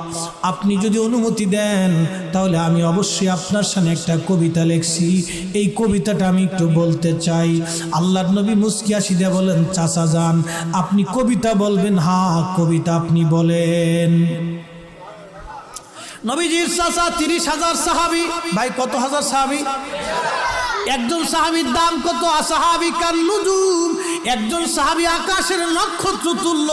আপনি যদি অনুমতি দেন তাহলে আমি অবশ্যই আপনার সামনে একটা কবিতা লিখছি, এই কবিতাটা আমি একটু বলতে চাই। আল্লাহর নবী মুস্কি হাসি দিয়ে বলেন, চাচা যান, আপনি কবিতা বলবেন? হ্যাঁ, কবিতা আপনি বলেন। নবীজির চাচা 30,000 সাহাবী। ভাই কত হাজার সাহাবী? একজন সাহাবীর দাম কত? আসহাবী কান নুজুম, একজন সাহাবী আকাশের নক্ষত্র তুল্য।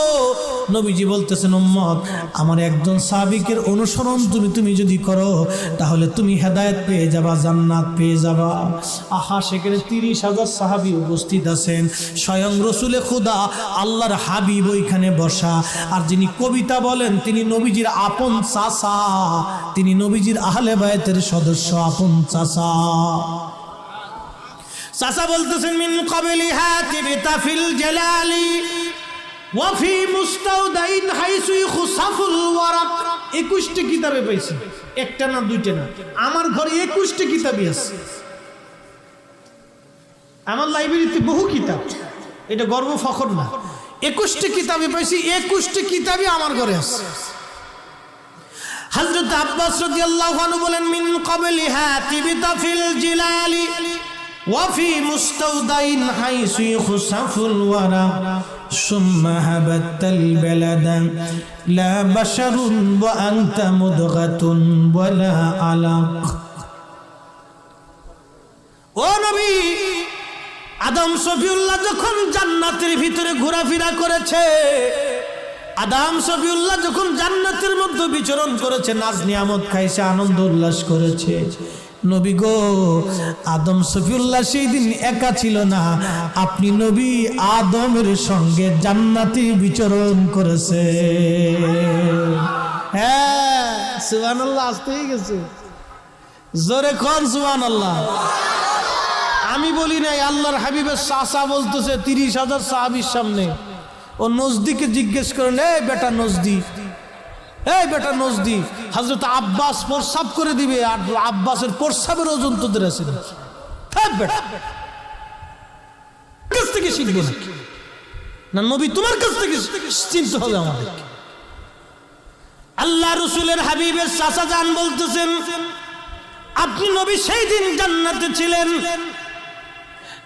নবীজি বলতেছেন, উম্মত আমার একজন সাহাবীকে অনুসরণ তুমি যদি করো তাহলে তুমি হেদায়েত পেয়ে যাবা, জান্নাত পেয়ে যাবা। আহা, সেখানে 30,000 সাহাবী উপস্থিত আছেন, স্বয়ং রসুলে খুদা আল্লাহর হাবিব ওইখানে বসা। আর যিনি কবিতা বলেন তিনি নবীজির আপন চাচা, তিনি নবীজির আহলে বায়তের সদস্য, আপন চাচা। চাচা বলতেছেন, মিন ক্বাবলি হাতিবিতা ফিল জালালি ওয়া ফি মুস্তাউদাইন হাইসু খুসাফুল ওয়ারাক। 21টি কিতাবে পাইছি, একটা না দুইটা না, আমার ঘরে 21টি কিতাবই আছে। আমার লাইব্রেরিতে বহু কিতাব, এটা গর্ব ফখর না। 21টি কিতাবে পাইছি, 21টি কিতাবই আমার ঘরে আছে। হযরত আব্বাস রাদিয়াল্লাহু আনহু বলেন, মিন ক্বাবলি হাতিবিতা ফিল জালালি وفي مستودعين حيث يخسف الورى ثم هبت البلد لا بشر وأنت مدغة ولا علق। ও নবী, আদম শফিউল্লাহ যখন জান্নাতের ভিতরে ঘোরাফেরা করেছে, আদম শফিউল্লাহ যখন জান্নাতের মধ্যে বিচরণ করেছে, নাজ নিয়ামত খাইছে, আনন্দ উল্লাস করেছে, নবী গো আদম শফিউল্লাহ সেই দিন একা ছিল না, আপনি নবী আদমের সঙ্গে জান্নাতে বিচরণ করেছে। হ্যাঁ, সুবহানাল্লাহ, আসতেই গেছে, জোরে কোন সুবহানাল্লাহ। আমি বলি নাই, আল্লাহর হাবিবের চাচা বলতেছে 30,000 সাহাবীর সামনে। ও নজদিকে জিজ্ঞেস করেন, এই বেটা নজদি, এই বেটা নজদি, হযরত আব্বাস প্রস্রাব করে দিবে আর আব্বাসের প্রস্রাবের ওজন তোদের আছে কাছ থেকে শিখবো না, নবী তোমার কাছ থেকে চিনতে হবে আমাদের। আল্লাহ রসুলের হাবিবের চাচা জান বলতেছেন, আপনি নবী সেই দিন জান্নাতে ছিলেন,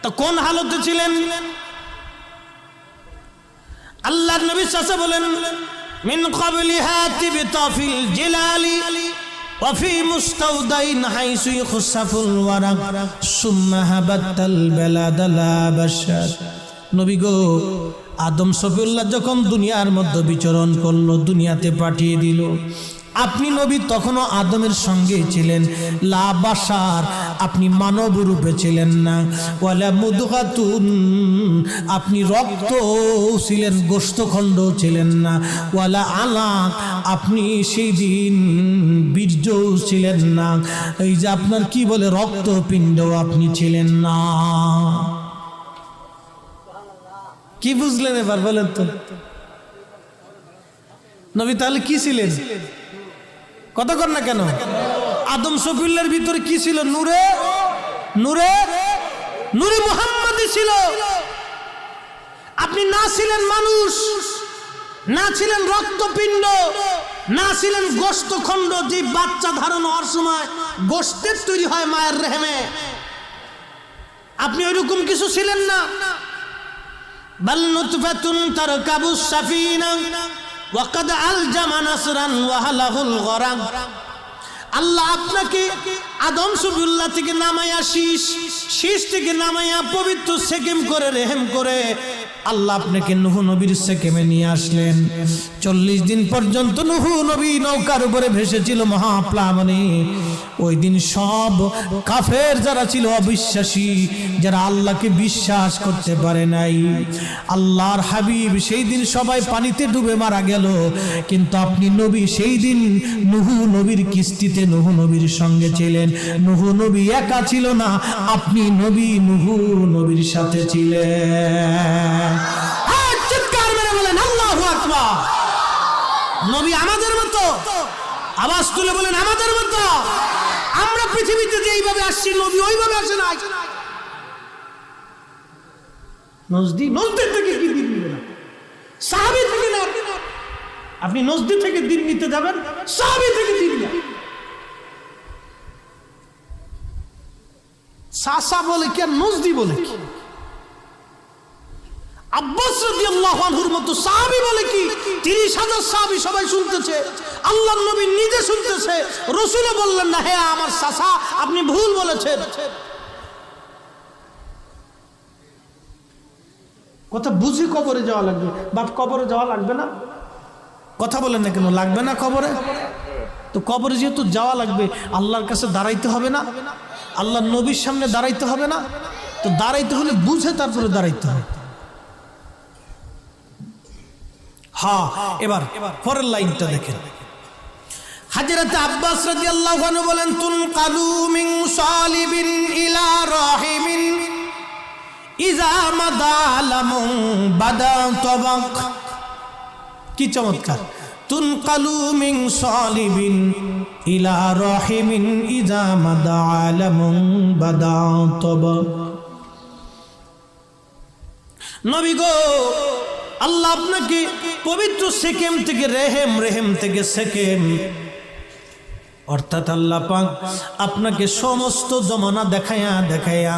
তা কোন হালতে ছিলেন? আল্লাহর নবী চাচা বলেন, من قبل هاتبت في الجلال وفي مستودعين حيث يخسف الورق ثم هبت البلاد لا بشر। নবী গো, আদম শফিউল্লাহ যখন দুনিয়ার মধ্যে বিচরণ করলো, দুনিয়াতে পাঠিয়ে দিল, আপনি নবী তখনও আদমের সঙ্গে ছিলেন, লা বাশার, আপনি মানব রূপে ছিলেন না, ওয়ালা মুদগাতুন, আপনি রক্ত ছিলেন, গোশতখণ্ড ছিলেন না, ওয়ালা আলাক, আপনি সেই দিন বীর্য ছিলেন না, এই যে আপনার কি বলে রক্তপিণ্ড আপনি ছিলেন না। কি বুঝলেন এবার বলেন তো? নবী তাহলে কি ছিলেন? কথা কর না কেন? আদম শফিউল্লাহর ভিতরে কি ছিল? নূরে নূরে নূরে মুহাম্মাদি ছিল। আপনি না ছিলেন মানুষ, না ছিলেন রক্তপিণ্ড, না ছিলেন গোশতখণ্ড, যে বাচ্চা ধারণ হওয়ার সময় গোশতের তৈরি হয় মায়ের রেহেমে, আপনি ওইরকম কিছু ছিলেন না। বাল নুতফাতুন তারকাবুস সাফিনা ওয়াকাদ আলজামা নাসরান ওয়াহালাহুল গরাক। আল্লাহ আপনাকে আদম শফিউল্লাহ থেকে নামাইয়া শীষ থেকে নামাইয়া পবিত্র সেকেম করে রেহেম করে আল্লাহ আপনাকে নূহ নবীর সেকেমে নিয়ে আসলেন। 40 দিন পর্যন্ত নূহ নবী নৌকার উপরে ভেসেছিল মহাপ্লাবনে। ওই দিন সব কাফের যারা ছিল, অবিশ্বাসী, যারা আল্লাহকে বিশ্বাস করতে পারে নাই, আল্লাহর হাবিব সেই দিন সবাই পানিতে ডুবে মারা গেল। কিন্তু আপনি নবী সেই দিন নূহ নবীর কিস্তিতে নূহ নবীর সঙ্গে ছিলেন। নূহ নবী একা ছিল না, আপনি নবী নূহ নবীর সাথে ছিলেন। চিৎকার মেরে বলেন আল্লাহু আকবার। নবী আমাদের মতো, আওয়াজ তুলে বলেন আমাদের মতো। আমরা পৃথিবীতে যে এইভাবে আসছি, নবী ওইভাবে আসে না। নজদি থেকে কি দিন নিবে না, সাহাবী থেকে না। আপনি নজদি থেকে দিন নিতে যাবেন, সাহাবী থেকে দিন না। সাসা বলে কি আর নজদি বলে কি? আব্বাস রাদিয়াল্লাহু আনহুর মতো সাহাবী বলে কি? 30,000 সাহাবী সবাই শুনতেছে, আল্লাহর নবী নিজে শুনতেছে, রাসূলও বললেন না, হে আমার সাসা আপনি ভুল বলেছেন। কথা বুঝি কবরে যাওয়া লাগবে। বাপ কবরে যাওয়া লাগবে না? কথা বলেন না কেন? লাগবে না কবরে? তো কবরে যেহেতু যাওয়া লাগবে, আল্লাহর কাছে দাঁড়াইতে হবে না? আল্লাহর নবীর সামনে দাঁড়াইতে হবে না? তো দাঁড়াইতে হলে বুঝে তারপরে দাঁড়াইতে হবে। হ্যাঁ, এবার পরের লাইনটা দেখেন। হযরত আব্বাস রাদিয়াল্লাহু আনহু বলেন, তুনকালু মিন সালিবিন ইলা রাহিমিন ইজা মাদালামুন বাদা তাবাক। কি চমৎকার! তুনকালু মিন সালিবিন ইলা রাহিমিন ইজা মাদালামুন বাদা তাবাক। নবী গো, আল্লাহ আপনাকে পবিত্র সেকেম থেকে রেহেম, রেহেম থেকে সেকেম, অর্থাৎ আল্লাহ পাক আপনাকে সমস্ত জমানা দেখায়া দেখায়া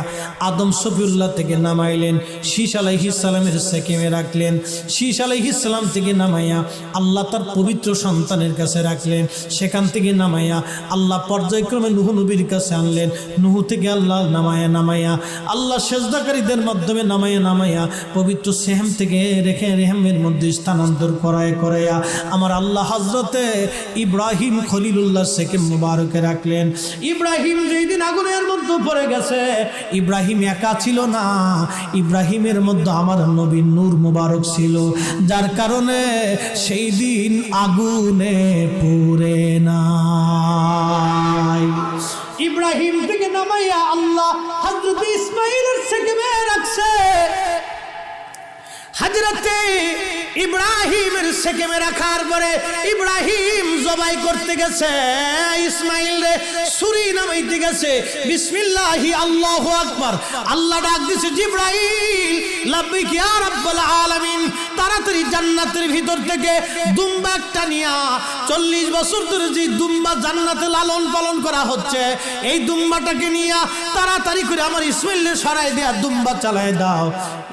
আদম সফিউল্লাহ থেকে নামাইলেন, শীশ আলাইহিস সালামের সেকেমে রাখলেন, শীশ আলাইহিস সালাম থেকে নামাইয়া আল্লাহ তার পবিত্র সন্তানের কাছে রাখলেন, সেখান থেকে নামাইয়া আল্লাহ পর্যায়ক্রমে নূহ নবীর কাছে আনলেন, নূহ থেকে আল্লাহ নামাইয়া নামাইয়া আল্লাহ সেজদাকারীদের মাধ্যমে নামাইয়া নামাইয়া পবিত্র সেহেম থেকে রেখে রেহেমের মধ্যে স্থানান্তর করায়া আমার আল্লাহ হযরতে ইব্রাহিম খলিলুল্লাহ সেকেম মুবারকে রাখলেন। ইব্রাহিম যেই দিন আগুনের মধ্যে পড়ে গেছে, ইব্রাহিম একা ছিল না, ইব্রাহিমের মধ্যে আমার নবীর নূর মুবারক ছিল, যার কারণে সেই দিন আগুনে পুড়ে নাই। ইব্রাহিম থেকে নামাইয়া আল্লাহ হযরত ইসমাঈলের সেকেমে রাখছে। হযরতে ইব্রাহিমের সেকেমে রাখার পরে ইব্রাহিম জবাই করতে গেছে, ইসমাইল রে ছুরি নামাইতে গেছে, বিসমিল্লাহি আল্লাহু আকবার। আল্লাহ ডাক দিছে, জিবরাইল লাব্বাইক ইয়া রাব্বাল আলামিন, তাড়াতাড়ি জান্নাতের ভিতর থেকে দুম্বা একটা নিয়া, 40 বছর ধরে যে দুম্বা জান্নাতে লালন পালন করা হচ্ছে, এই দুম্বাটাকে নিয়া তাড়াতাড়ি করে আমার ইসমাইলের সরাই দেয়া, দুম্বা চালায় দাও।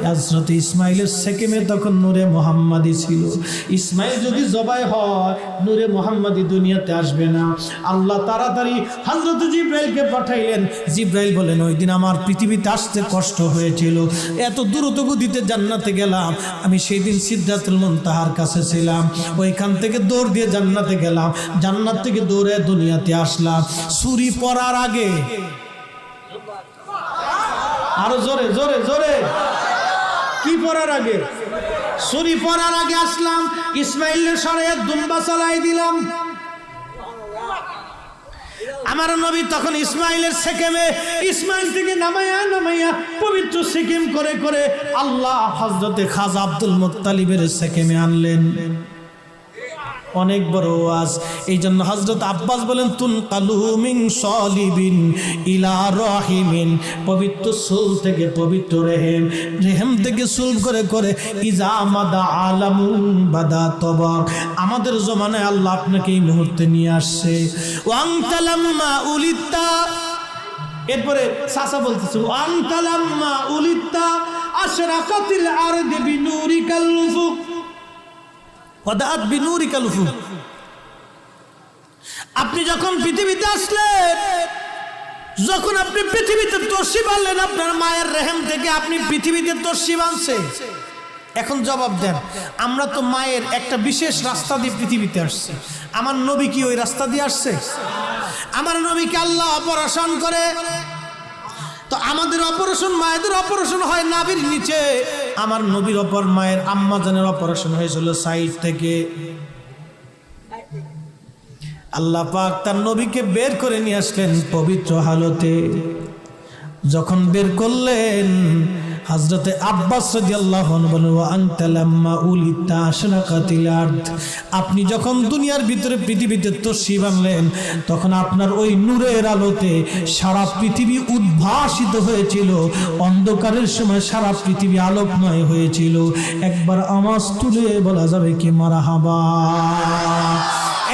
হযরত ইসমাইলের সেকেমে তখন নূরে মুহাম্মাদি ছিল। ইসমাইল যদি জবাই হয়, নূরে মুহাম্মাদি দুনিয়াতে আসবে না। আল্লাহ তাড়াতাড়ি হযরত জিবরাইলকে পাঠাইলেন। জিবরাইল বলেন, ওই দিন আমার পৃথিবীতে আসতে কষ্ট হয়েছিল, এত দ্রুত গতিতে জান্নাতে গেলাম, আমি সেই দিন সিদরাতুল মুনতাহার কাছে ছিলাম, ওইখান থেকে দৌড় দিয়ে জান্নাতে গেলাম, জান্নাত থেকে দৌড়ে দুনিয়াতে আসলাম। ছুরি পড়ার আগে, আরো জোরে জোরে জোরে, কি পড়ার আগে? ছুরি পড়ার আগে আসলাম, ইসমাইলের সরাইয়া দুম্বা চালাই দিলাম। আমার নবী তখন ইসমাইলের সেকেমে, ইসমাইল থেকে নামাইয়া নামাইয়া পবিত্র সেকেম করে করে আল্লাহ হযরতে খাজা আব্দুল মুত্তালিবের সেকেমে আনলেন। অনেক বড় ওয়াজ। এই জন্য হযরত আব্বাস বলেন, তুনকালু মিন সালিবিন ইলা রাহিমিন, পবিত্র সুল থেকে পবিত্র রেহেম, রেহেম থেকে সুল করে করে ইজা মাদা আলামুন বাদা তবাক। আমাদের জমানায় আল্লাহ আপনাকে এই মুহূর্তে নিয়ে আসছে। ওয়াংতালাম্মা উলিতা, এরপরে সাসা বলতেছে, ওয়াংতালাম্মা উলিতা আশরাকাতিল আরদি বিনুরিকাল উফুক ওয়াদাত বিনুরিকাল উফুক। আপনি যখন পৃথিবীতে আসলেন, যখন আপনি পৃথিবীতে তশরিফ আনলেন, আপনার মায়ের রেহেম থেকে আপনি পৃথিবীতে তশরিফ আনছে, এখন জবাব দেন, আমরা তো মায়ের একটা বিশেষ রাস্তা দিয়ে পৃথিবীতে আসছি, আমার নবী কি ওই রাস্তা দিয়ে আসছে? আমার নবীকে আল্লাহ অপারেশন করে, তো আমাদের অপারেশন, মায়েদের অপারেশন হয় নাভির নিচে, আমার নবীর অপর মায়ের আম্মা জানের অপারেশন হয়েছিল সাইড থেকে। আল্লাহ পাক তার নবীকে বের করে নিয়ে আসলেন পবিত্র হালতে। যখন বের করলেন, হযরতে আব্বাস রাদিয়াল্লাহু আনহু বলেন, ওয়া আনতা লাম্মা উলিতা আশরাকাতিল আরদ, আপনি যখন দুনিয়ার ভিতরে পৃথিবীতে তশরিফ আনলেন, তখন আপনার ওই নূরের আলোতে সারা পৃথিবী উদ্ভাসিত হয়েছিল, অন্ধকারের সময় সারা পৃথিবী আলোকময় হয়েছিল। একবার আওয়াজ তুলে বলা যাবে কি মারহাবা?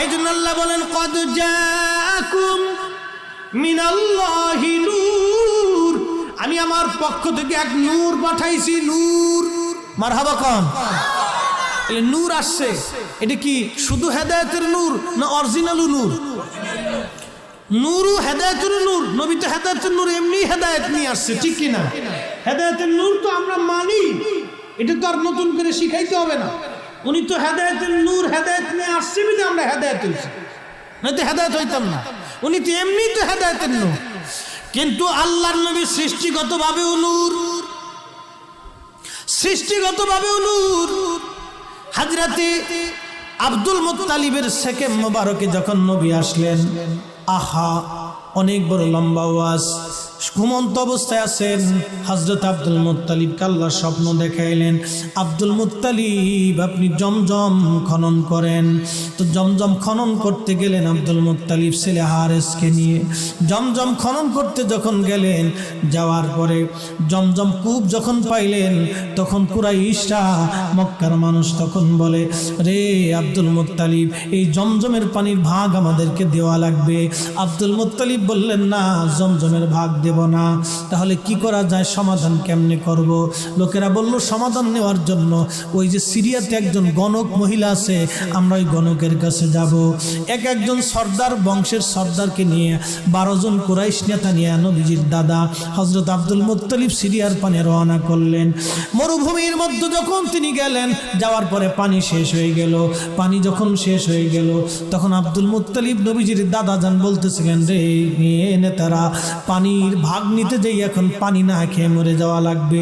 এই জন্য আল্লাহ বলেন, কদ জাআকুম মিনাল্লাহি নূর, আমি আমার পক্ষ থেকে এক নূর পাঠাইছি, নূর। মারহাবা কোন? নূর আসছে, এটা কি শুধু হেদায়েতের নূর না অরিজিনাল নূর? নূরও হেদায়েতের নূর। নবী তো হেদায়েতের নূর এমনি হেদায়েত নিয়ে আসছে, ঠিক কি না? হেদায়েতের নূর তো আমরা মানি, এটা তো আর নতুন করে শিখাইতে হবে না। উনি তো হেদায়েতের নূর, হেদায়েত নিয়ে আসছে বিধে আমরা হেদায়েত হইছি, নয়তো হেদায়েত হইতাম না। উনি তো এমনি তো হেদায়েতের নূর, কিন্তু আল্লাহর নবী সৃষ্টিগতভাবেও নূর, সৃষ্টিগতভাবেও নূর। হযরতে আব্দুল মুত্তালিবের সেকেম মোবারকে যখন নবী আসলেন, আহা অনেক বড় লম্বা ওয়াজ, ঘুমন্ত অবস্থায় আছেন। হযরত আব্দুল মুত্তালিবকে আল্লাহ স্বপ্ন দেখাইলেন, আব্দুল মুত্তালিব আপনি জমজম খনন করেন। তো জমজম খনন করতে গেলেন আব্দুল মুত্তালিব ছেলে হারেসকে নিয়ে। জমজম খনন করতে যখন গেলেন, যাওয়ার পরে জমজম কূপ যখন পাইলেন, তখন কুরাইশরা, মক্কার মানুষ তখন বলে, রে আব্দুল মুত্তালিব, এই জমজমের পানির ভাগ আমাদেরকে দেওয়া লাগবে। আব্দুল মুত্তালিব বললেন, না, জমজমের ভাগ দেব না। তাহলে কি করা যায়, সমাধান কেমনে করব? লোকেরা বলল, সমাধান নেওয়ার জন্য ওই যে সিরিয়াতে একজন গণক মহিলা আছে, আমরা ওই গণকের কাছে যাব। একজন সর্দার, বংশের সর্দারকে নিয়ে 12 জন কুরাইশ নেতা নিয়ে নবীজির দাদা হযরত আব্দুল মুত্তালিব সিরিয়ার পানে রওনা করলেন। মরুভূমির মধ্যে যখন তিনি গেলেন, যাওয়ার পরে পানি শেষ হয়ে গেল। পানি যখন শেষ হয়ে গেল, তখন আব্দুল মুত্তালিব নবীজির দাদা যান বলতেছিলেন, রে নেতারা, পানির ভাগ নিতে যাই, এখন পানি না খেয়ে মরে যাওয়া লাগবে।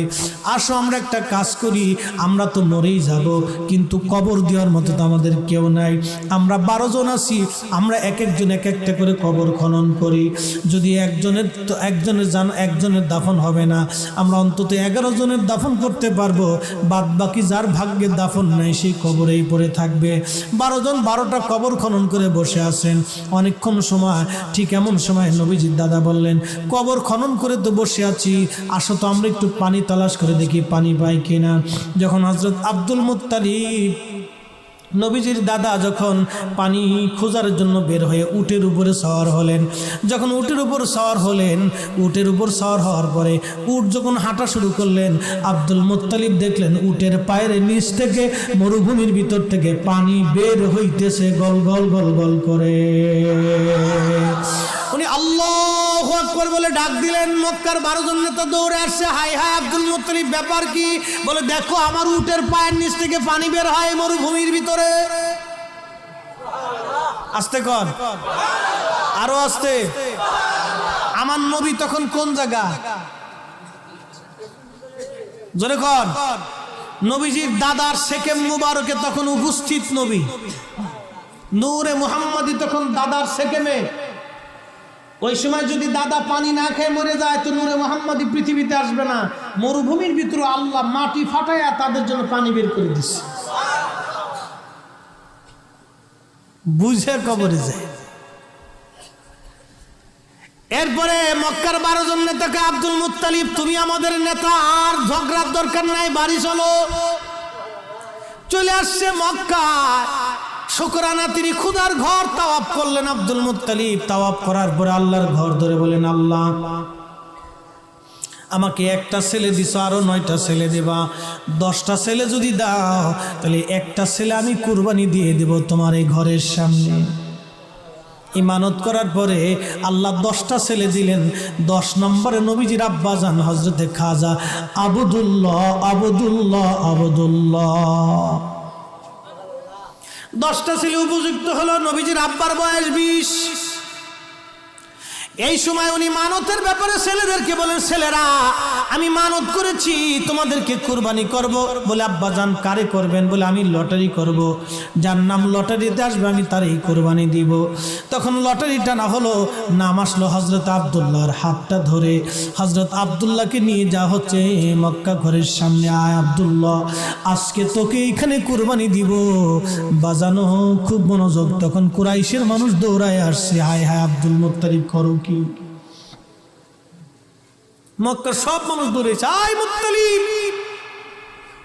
আসো আমরা একটা কাজ করি, আমরা তো মরেই যাব, কিন্তু কবর দেওয়ার মতো তো আমাদের কেউ নাই। আমরা 12 জন আছি, আমরা এক একজন এক একটা করে কবর খনন করি। যদি একজনের দাফন হবে না, আমরা অন্তত 11 জনের দাফন করতে পারবো। বাদ বাকি যার ভাগ্যে দাফন নাই, সেই কবরেই পড়ে থাকবে। 12 জন 12টা কবর খনন করে বসে আছেন। অনেকক্ষণ সময়, ঠিক এমন সময় নবীজির দাদা বললেন, কবর খনন করে তো বসে আছি, আসো তো আমরা একটু পানি তালাশ করে দেখি পানি পাই কিনা। যখন হযরত আব্দুল মুত্তালিব নবীজির দাদা যখন পানি খোঁজার জন্য বের হয়ে উটের উপরে সওয়ার হলেন, যখন উটের উপর সওয়ার হলেন, উটের উপর সওয়ার হওয়ার পরে উট যখন হাঁটা শুরু করলেন, আব্দুল মুত্তালিব দেখলেন উটের পায়ের নিচ থেকে, মরুভূমির ভিতর থেকে পানি বের হইতেছে গল গল গল গল করে। উনি আল্লাহু আকবার বলে ডাক দিলেন। মক্কার 12 জন নেতা দৌড়ে আসছে, হাই হাই আব্দুল মুত্তালিব, ব্যাপার কি? বলে, দেখো আমার উটের পায়ের নিচ থেকে পানি বের হয় মরুভূমির ভিতরে। আস্তে কর, আরো আস্তে। আমার নবী তখন কোন জায়গা? জোরে কর। নবীজির দাদার সেকেম মুবারকে তখন উপস্থিত নবী, নূরে মুহাম্মাদি তখন দাদার সেকেমে। ওই সময় যদি দাদা পানি না খেয়ে মরে যায়, তো নূরে মুহাম্মাদি পৃথিবীতে আসবে না। মরুভূমির ভিতরে আল্লাহ মাটি ফাটাইয়া তাদের জন্য পানি বের করে দিচ্ছে, বুঝে কবরে যায়। এরপরে মক্কার 12 জন নেতাকে, আব্দুল মুত্তালিব তুমি আমাদের নেতা, আর ঝগড়ার দরকার নাই, বাড়ি চলো। চলে আসছে মক্কা। শুকরানা তিনি খুদার ঘর তাওয়াফ করলেন। আব্দুল মুত্তালিব তাওয়াফ করার পরে আল্লাহর ঘর ধরে বলেন, আল্লাহ আমাকে একটা ছেলে দিছো, আরো 9টা ছেলে দেবা। 10টা ছেলে যদি দাও, তাহলে একটা ছেলে আমি কুরবানি দিয়ে দেব তোমার এই ঘরের সামনে। ইমানত করার পরে আল্লাহ 10টা ছেলে দিলেন। 10 নম্বরে নবীজির আব্বাজান হযরতে খাজা আবদুল্লাহ আবদুল্লাহ আবদুল্লাহ। 10টা ছেলে উপযুক্ত হলো। নবীজির আব্বার বয়স 20। এই সময় উনি মানতের ব্যাপারে ছেলেদেরকে বলেন, ছেলেরা আমি মানত করেছি তোমাদেরকে কুরবানি করব। বলে আব্বাজান কারে করবেন? বলে আমি লটারি করব, যার নাম লটারিতে আসবে আমি তারই কুরবানি দিব। তখন লটারিটা না হলো, নাম আসলো হযরত আব্দুল্লাহর হাতটা ধরে হযরত আব্দুল্লাহকে নিয়ে যা হচ্ছে মক্কা ঘরের সামনে, আয় আব্দুল্লাহ আজকে তোকে এইখানে কুরবানি দিব। বাজানো খুব মনোযোগ। তখন কুরাইশের মানুষ দৌড়ায় আসছে, হায় হায় আব্দুল মুত্তালিব করো কি? মক্কার সব মানুষ দৌড়েছে, আয় মুত্তালিব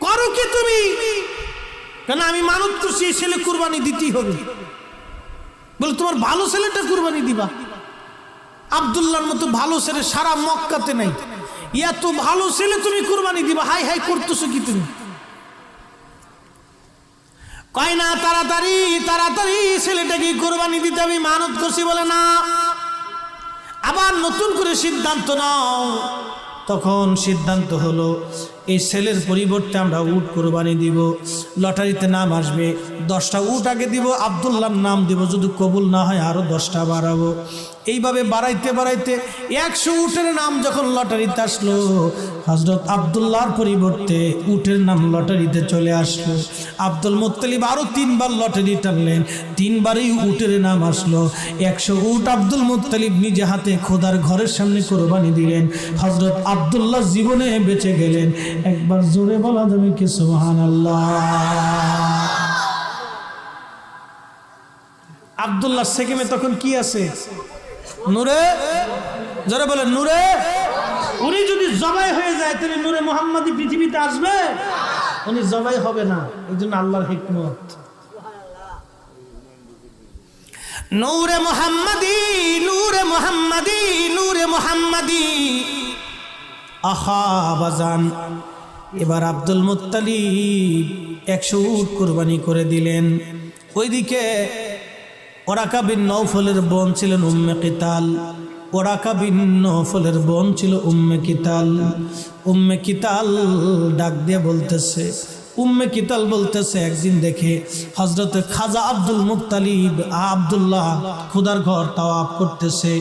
করো কি তুমি? কেন? আমি মানত করছি এই ছেলে কুরবানি দিতেই হবে। বলে তোমার ভালো ছেলেটা কুরবানি দিবা? আব্দুল্লাহর মতো ভালো ছেলে সারা মক্কাতে নাই, এত ভালো ছেলে তুমি কুরবানি দিবা? হাই হাই করতেছো কি তুমি? কয় না, তাড়াতাড়ি তাড়াতাড়ি ছেলেটাকে কুরবানি দিতে আমি মানত করছি। বলে না, আবার নতুন করে সিদ্ধান্ত নাও। তখন সিদ্ধান্ত হলো এই ছেলের পরিবর্তে আমরা উট কুরবানি দিব। লটারিতে নাম আসবে, 10টা উট আগে দিব, আব্দুল্লাহর নাম দিব, যদি কবুল না হয় আরো 10টা বাড়াবো। এইভাবে বাড়াইতে বাড়াইতে 100 উটের নাম যখন লটারিতে আসলো, হযরত আব্দুল্লাহর পরিবর্তে উটের নাম লটারিতে চলে আসলো। আব্দুল মুত্তালিব আরো 3বার লটারি টানলেন, 3বারই উটের নাম আসলো। 100 উট আব্দুল মুত্তালিব নিজে হাতে খোদার ঘরের সামনে কুরবানি দিলেন। হযরত আব্দুল্লাহ জীবনে বেঁচে গেলেন। একবার জোরে বলা যাবে কি সুবহানাল্লাহ? আব্দুল্লাহ সেকেমে তখন কি আছে? নূরে, যারা বলে নূরে। উনি যদি জবাই হয়ে যায় তাহলে নূরে মুহাম্মাদি পৃথিবীতে আসবে? উনি জবাই হবে না, এই জন্য আল্লাহর হিকমত। নূরে মুহাম্মাদি, নূরে মুহাম্মাদি, নূরে মুহাম্মাদি। আহা বাজান, এবার আব্দুল মুত্তালিব 100 উট কুরবানি করে দিলেন। ওইদিকে ওরাকা বিন নওফলের বোন ছিলেন উম্মে কিতাল। ওরাকা বিন নওফলের বোন ছিল উম্মে কিতাল। উম্মে কিতাল ডাক দিয়ে বলতেছে, উম্মে কিতাল বলতেছে, একদিন দেখে হযরত খাজা আব্দুল মুত্তালিব আব্দুল্লাহ খোদার ঘর তাওয়াফ করতেছে।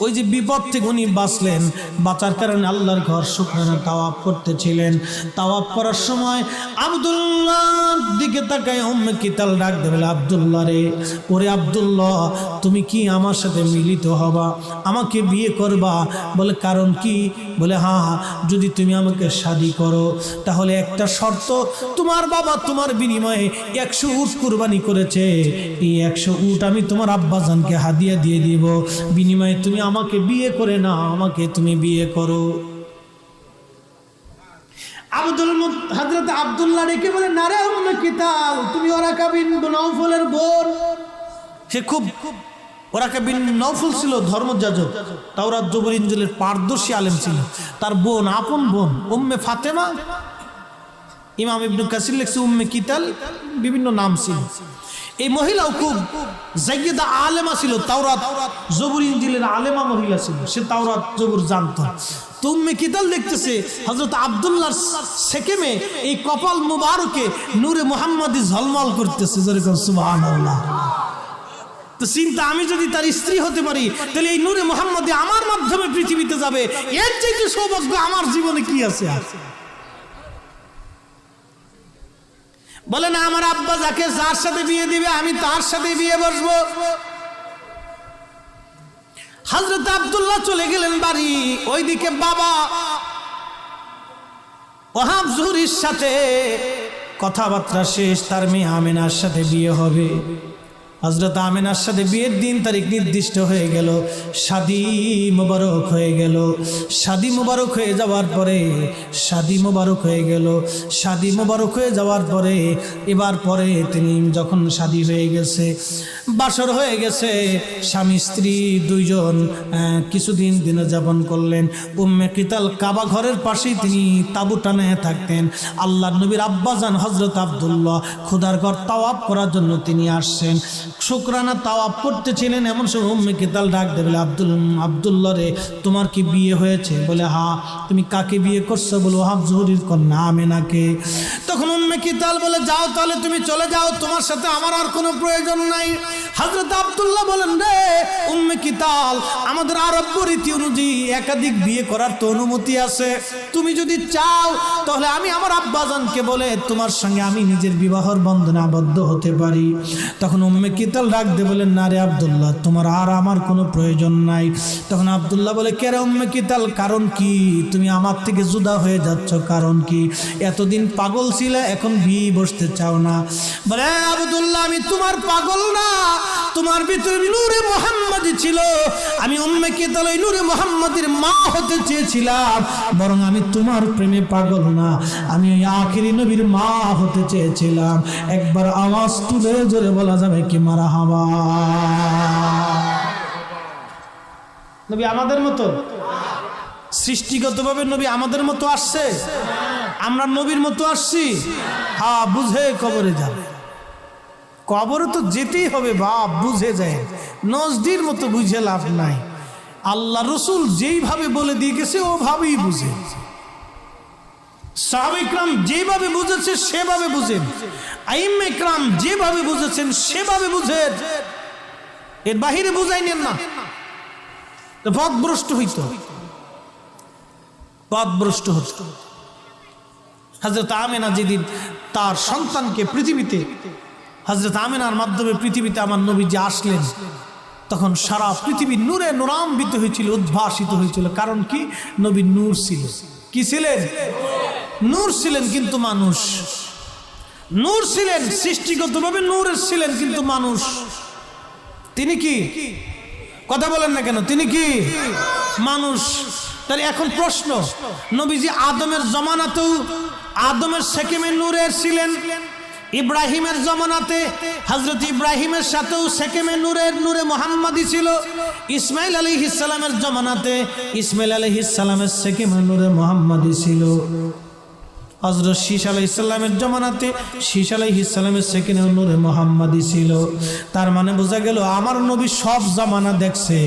ওই যে বিপদ থেকে উনি বাঁচলেন, বাঁচার কারণে আল্লাহর ঘর শুকরানা তাওয়াফ করতেছিলেন। তাওয়াফ করার সময় আব্দুল্লাহর দিকে তাকায় উম্মে কিতাল ডাক দেবে, আব্দুল্লাহ রে, ওরে আব্দুল্লাহ তুমি কি আমার সাথে মিলিত হবা? আমাকে বিয়ে করবা? বলে কারণ কি? বলে হ্যাঁ, যদি তুমি আমাকে শাদী করো তাহলে একটা শর্ত, তোমার বাবা তোমার বিনিময়ে 100 উট কুরবানি করেছে, এই 100 উট আমি তোমার আব্বাজানকে হাদিয়া দিয়ে দিব, বিনিময়ে তুমি আমাকে বিয়ে করে নাও, আমাকে তুমি বিয়ে করো। হযরত আব্দুল্লাহ রেখে বলে, না রে উম্মে কিতাল, তুমি ওরাকা বিন নওফলের বোন। সে খুব, ওরাকা বিন নওফল ছিল ধর্মযাজক, তাওরাত জবুর ইনজিলের পারদর্শী আলেম ছিল। তার বোন, আপন বোন উম্মে ফাতেমা। ইমাম ইবনে কাসির লিখছে উম্মে কিতাল, বিভিন্ন নাম ছিল। এই মহিলাও খুব জায়্যিদা আলেমা ছিল, তাওরাত জবুর ইনজিলের আলেমা মহিলা ছিল, সে তাওরাত জবুর জানতো। তো উম্মে কিতাল দেখতেছে হযরত আব্দুল্লাহর সেকেমে এই কপাল মুবারকে নূরে মুহাম্মাদি ঝলমল করতেছে, যেরকম সুবহানাল্লাহ। তো চিন্তা, আমি যদি তার স্ত্রী হতে পারি তাহলে এই নূরে মুহাম্মাদি আমার মাধ্যমে পৃথিবীতে যাবে, এর চাইতে সৌভাগ্য আমার জীবনে কি আছে? বলে না, আমার আব্বা যাকে যার সাথে বিয়ে দিবে আমি তার সাথে বিয়ে বসবো। হযরত আব্দুল্লাহ চলে গেলেন বাড়ি। ওইদিকে বাবা ওহাব জুহরির সাথে কথাবার্তা শেষ, তার মেয়ে আমেনার সাথে বিয়ে হবে। হযরত আমেনার সাথে বিয়ের দিন তারিখ নির্দিষ্ট হয়ে গেল, শাদী মোবারক হয়ে গেল। শাদী মোবারক হয়ে যাওয়ার পরে, শাদী মোবারক হয়ে গেল, শাদী মোবারক হয়ে যাওয়ার পরে এবার পরে তিনি যখন শাদী হয়ে গেছে, বাসর হয়ে গেছে, স্বামী স্ত্রী দুইজন কিছুদিন দিন যাপন করলেন। উম্মে কিতাল কাবা ঘরের পাশেই তিনি তাবু টানে থাকতেন। আল্লাহর নবীর আব্বাজান হযরত আব্দুল্লাহ খোদার ঘর তাওয়াফ করার জন্য তিনি আসছেন। শুকরানা তাওয়াফ করতেছিলেন, এমন সময় উম্মে কিতাল ডাক দেবে, আব্দুল্লাহ রে তোমার কি বিয়ে হয়েছে? বলে হ্যাঁ। তুমি কাকে বিয়ে করছো? বলে ওহাব জুহরির কন্যা আমেনাকে। তখন উম্মে কিতাল বলে যাও তাহলে তুমি চলে যাও, তোমার সাথে আমার আর কোনো প্রয়োজন নাই। হযরত আব্দুল্লাহ বলেন রে উম্মে কিতাল, আমাদের আরব রীতি অনুযায়ী একাধিক বিয়ে করার তো অনুমতি আছে, তুমি যদি চাও তাহলে আমি আমার আব্বাজানকে বলে তোমার সঙ্গে আমি নিজের বিবাহের বন্ধনে আবদ্ধ হতে পারি। তখন উম্মে কিতাল ডাক দিয়ে বলেন না রে আব্দুল্লাহ, তোমার আর আমার কোনো প্রয়োজন নাই। তখন আব্দুল্লাহ বলে কে রে উম্মে কিতাল, কারণ কি? তুমি আমার থেকে জুদা হয়ে যাচ্ছ, কারণ কি? এতদিন পাগল ছিলে, এখন বিয়ে বসতে চাও না। বলে আব্দুল্লাহ আমি তোমার পাগল না, তোমার ভিতরে নূরে মুহাম্মদী ছিল, আমি উম্মে কিতাল ওই নূরে মুহাম্মদের মা হতে চেয়েছিলাম, বরং আমি তোমার প্রেমে পাগল না, আমি ওই আখিরি নবীর মা হতে চেয়েছিলাম। একবার আওয়াজ তুলে জোরে বলা যাবে কি মারহাবা। নবী আমাদের মতো, সৃষ্টিগতভাবে নবী আমাদের মতো আসছে, আমরা নবীর মতো আসছি। হ্যাঁ, বুঝে কবরে যাবে, কবরে তো যেতেই হবে বাপ, বুঝে যায়, নজদির মতো বুঝে লাভ নাই। আল্লাহ রসুল যেইভাবে বলে দিয়ে গেছে ওভাবেই বুঝে, সাহাবা ইকরাম যেভাবে বুঝেছে সেভাবে বুঝেন, আইম্মা ইকরাম যেভাবে বুঝেছেন সেভাবে বুঝেন, এর বাহিরে বুঝাই নেন না, পথভ্রষ্ট হইত, পথভ্রষ্ট হতো। হযরত আমেনা যেদিন তার সন্তানকে পৃথিবীতে, হযরত আমেনার মাধ্যমে পৃথিবীতে আমার নবীজি আসলেন, তখন সারা পৃথিবী নূরে নূরান্বিত হয়েছিল, উদ্ভাসিত হয়েছিল। কারণ কি? নবী নূর ছিল। কি ছিলেন? নূর ছিলেন, কিন্তু মানুষ। নূর ছিলেন, সৃষ্টিগতভাবে নূরের ছিলেন, কিন্তু মানুষ। তিনি কি? কথা বলেন না কেন? তিনি কি? মানুষ। তাহলে এখন প্রশ্ন, নবীজি আদমের জমানাতেও আদমের সেকেমে নূরের ছিলেন, ইব্রাহিমের জমানাতে হযরত ইব্রাহিমের সাথেও সেকেমে নূরে মুহাম্মাদি ছিল, ইসমাইল আলাইহিস সালামের জমানাতে ইসমাইল আলাইহিস সালামের সেকেমে নূরে মুহাম্মাদি ছিল, হযরত শীশ আলাইহিস সালামের জমানাতে শীশ আলাইহিস সালামের সেকেমে নূরে মুহাম্মাদি ছিল। তার মানে বোঝা গেল আমার নবী সব জামানা দেখছে,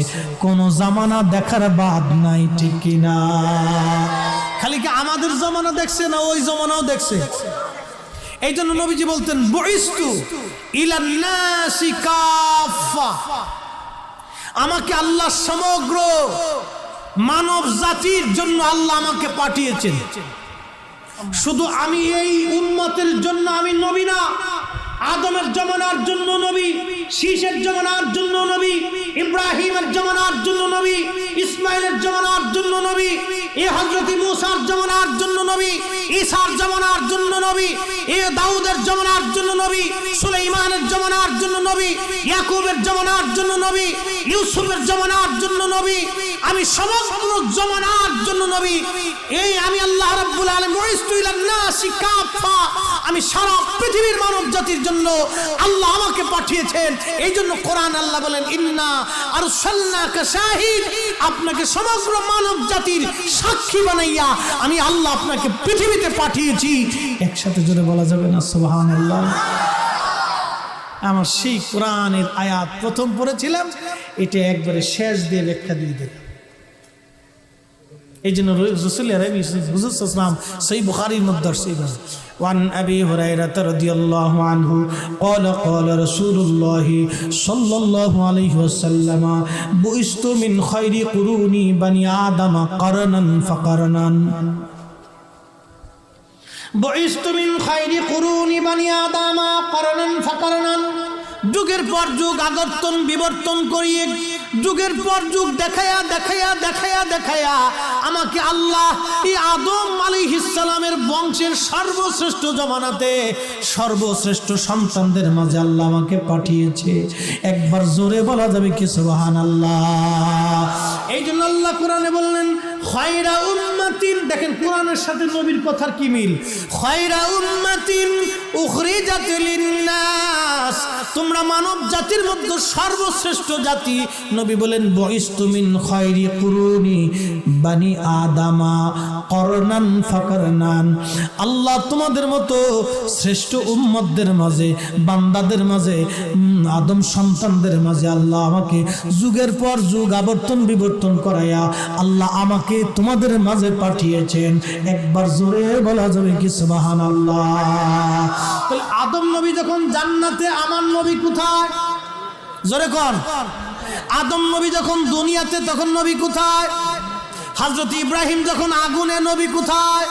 কোন জামানা দেখার বাদ নাই, ঠিক কি না? খালি কি আমাদের জামানা দেখছে না ওই জামানাও দেখছে? এই জন্য নবীজি বলতেন বুইস্তু ইলান নাসি কাফা, আমাকে আল্লাহ সমগ্র মানব জাতির জন্য আল্লাহ আমাকে পাঠিয়েছেন। শুধু আমি এই উম্মতের জন্য আমি নবী না, আদমের জমানার জন্য নবী, শীষের জমানার জন্য নবী, ইব্রাহিমের জমানার জন্য নবী, ইসমাইলের জমানার জন্য নবী, এ হযরত মুসার জমানার জন্য নবী, ঈসার জমানার জন্য নবী, এ দাউদের জমানার জন্য নবী, সুলাইমানের জমানার জন্য নবী, ইয়াকুবের জমানার জন্য নবী, ইউসুফের জমানার জন্য নবী, আমি সমগ্র জমানার জন্য নবী। এই আমি আল্লাহ রাব্বুল আলামিন বুইস্তু ইলান নাসি কাফা, আমি সারা পৃথিবীর মানব জাতির জন্য আল্লাহ আমাকে পাঠিয়েছেন। এই জন্য কোরআন আল্লাহ বলেন ইন্না আরসালনাকা শাহিদ, আপনাকে সমগ্র মানব জাতির সাক্ষী বানাইয়া আমি আল্লাহ আপনাকে পৃথিবীতে পাঠিয়েছি। একসাথে জোরে বলা যাবে না সুবহানাল্লাহ? আমার সেই কোরআনের আয়াত প্রথম পড়েছিলাম, এটা একবারে শেষ দিয়ে ব্যাখ্যা দিয়ে দিলাম। এই জন্য রাসূলুল্লাহ সাল্লাল্লাহু আলাইহি ওয়াসাল্লাম সহিহ বুখারীর মধ্যে আসছে, ওয়ান আবি হুরায়রা রাদিয়াল্লাহু আনহু قال قال رسول الله صلى الله عليه وسلم بعثت من خير قرون بني آدم قرنا فقرنا بعثت من خير قرون بني آدم قرنا فقرنا, যুগের পর যুগ আগর্তন বিবর্তন করিয়ে, যুগের পর যুগ দেখায়া দেখায়া দেখায়া দেখায়া আমাকে আল্লাহ এই আদম আলাইহিস সালামের বংশের সর্বশ্রেষ্ঠ জমানাতে সর্বশ্রেষ্ঠ সন্তানদের মাঝে আল্লাহ আমাকে পাঠিয়েছে। একবার জোরে বলা যাবে কি সুবহানাল্লাহ? এই জন্য আল্লাহ কোরআনে বললেন খায়রা উম্মাতিন, দেখেন কোরআনের সাথে নবীর কথার কি মিল, খায়রা উম্মাতিন উখরিজাত লিন্নাস, তোমরা মানব জাতির মধ্যে সর্বশ্রেষ্ঠ জাতি, নবী বলেন বুইস্তু মিন খায়রি কুরুনি বানি আদামা করনান ফাকরনান, আল্লাহ তোমাদের মতো শ্রেষ্ঠ উম্মতদের মাঝে, বান্দাদের মাঝে, আদম সন্তানদের মাঝে আল্লাহ আমাকে যুগের পর যুগ আবর্তন বিবর্তন করাইয়া আল্লাহ আমাকে তোমাদের মাঝে পাঠিয়েছেন। একবার জোরে বলা যাবে কি সুবহানাল্লাহ। তাহলে আদম নবী যখন জান্নাতে, আমার নবী কোথায়? জোরে কোন? আদম নবী যখন দুনিয়াতে, তখন নবী কোথায়? হযরত ইব্রাহিম যখন আগুনে, নবী কোথায়?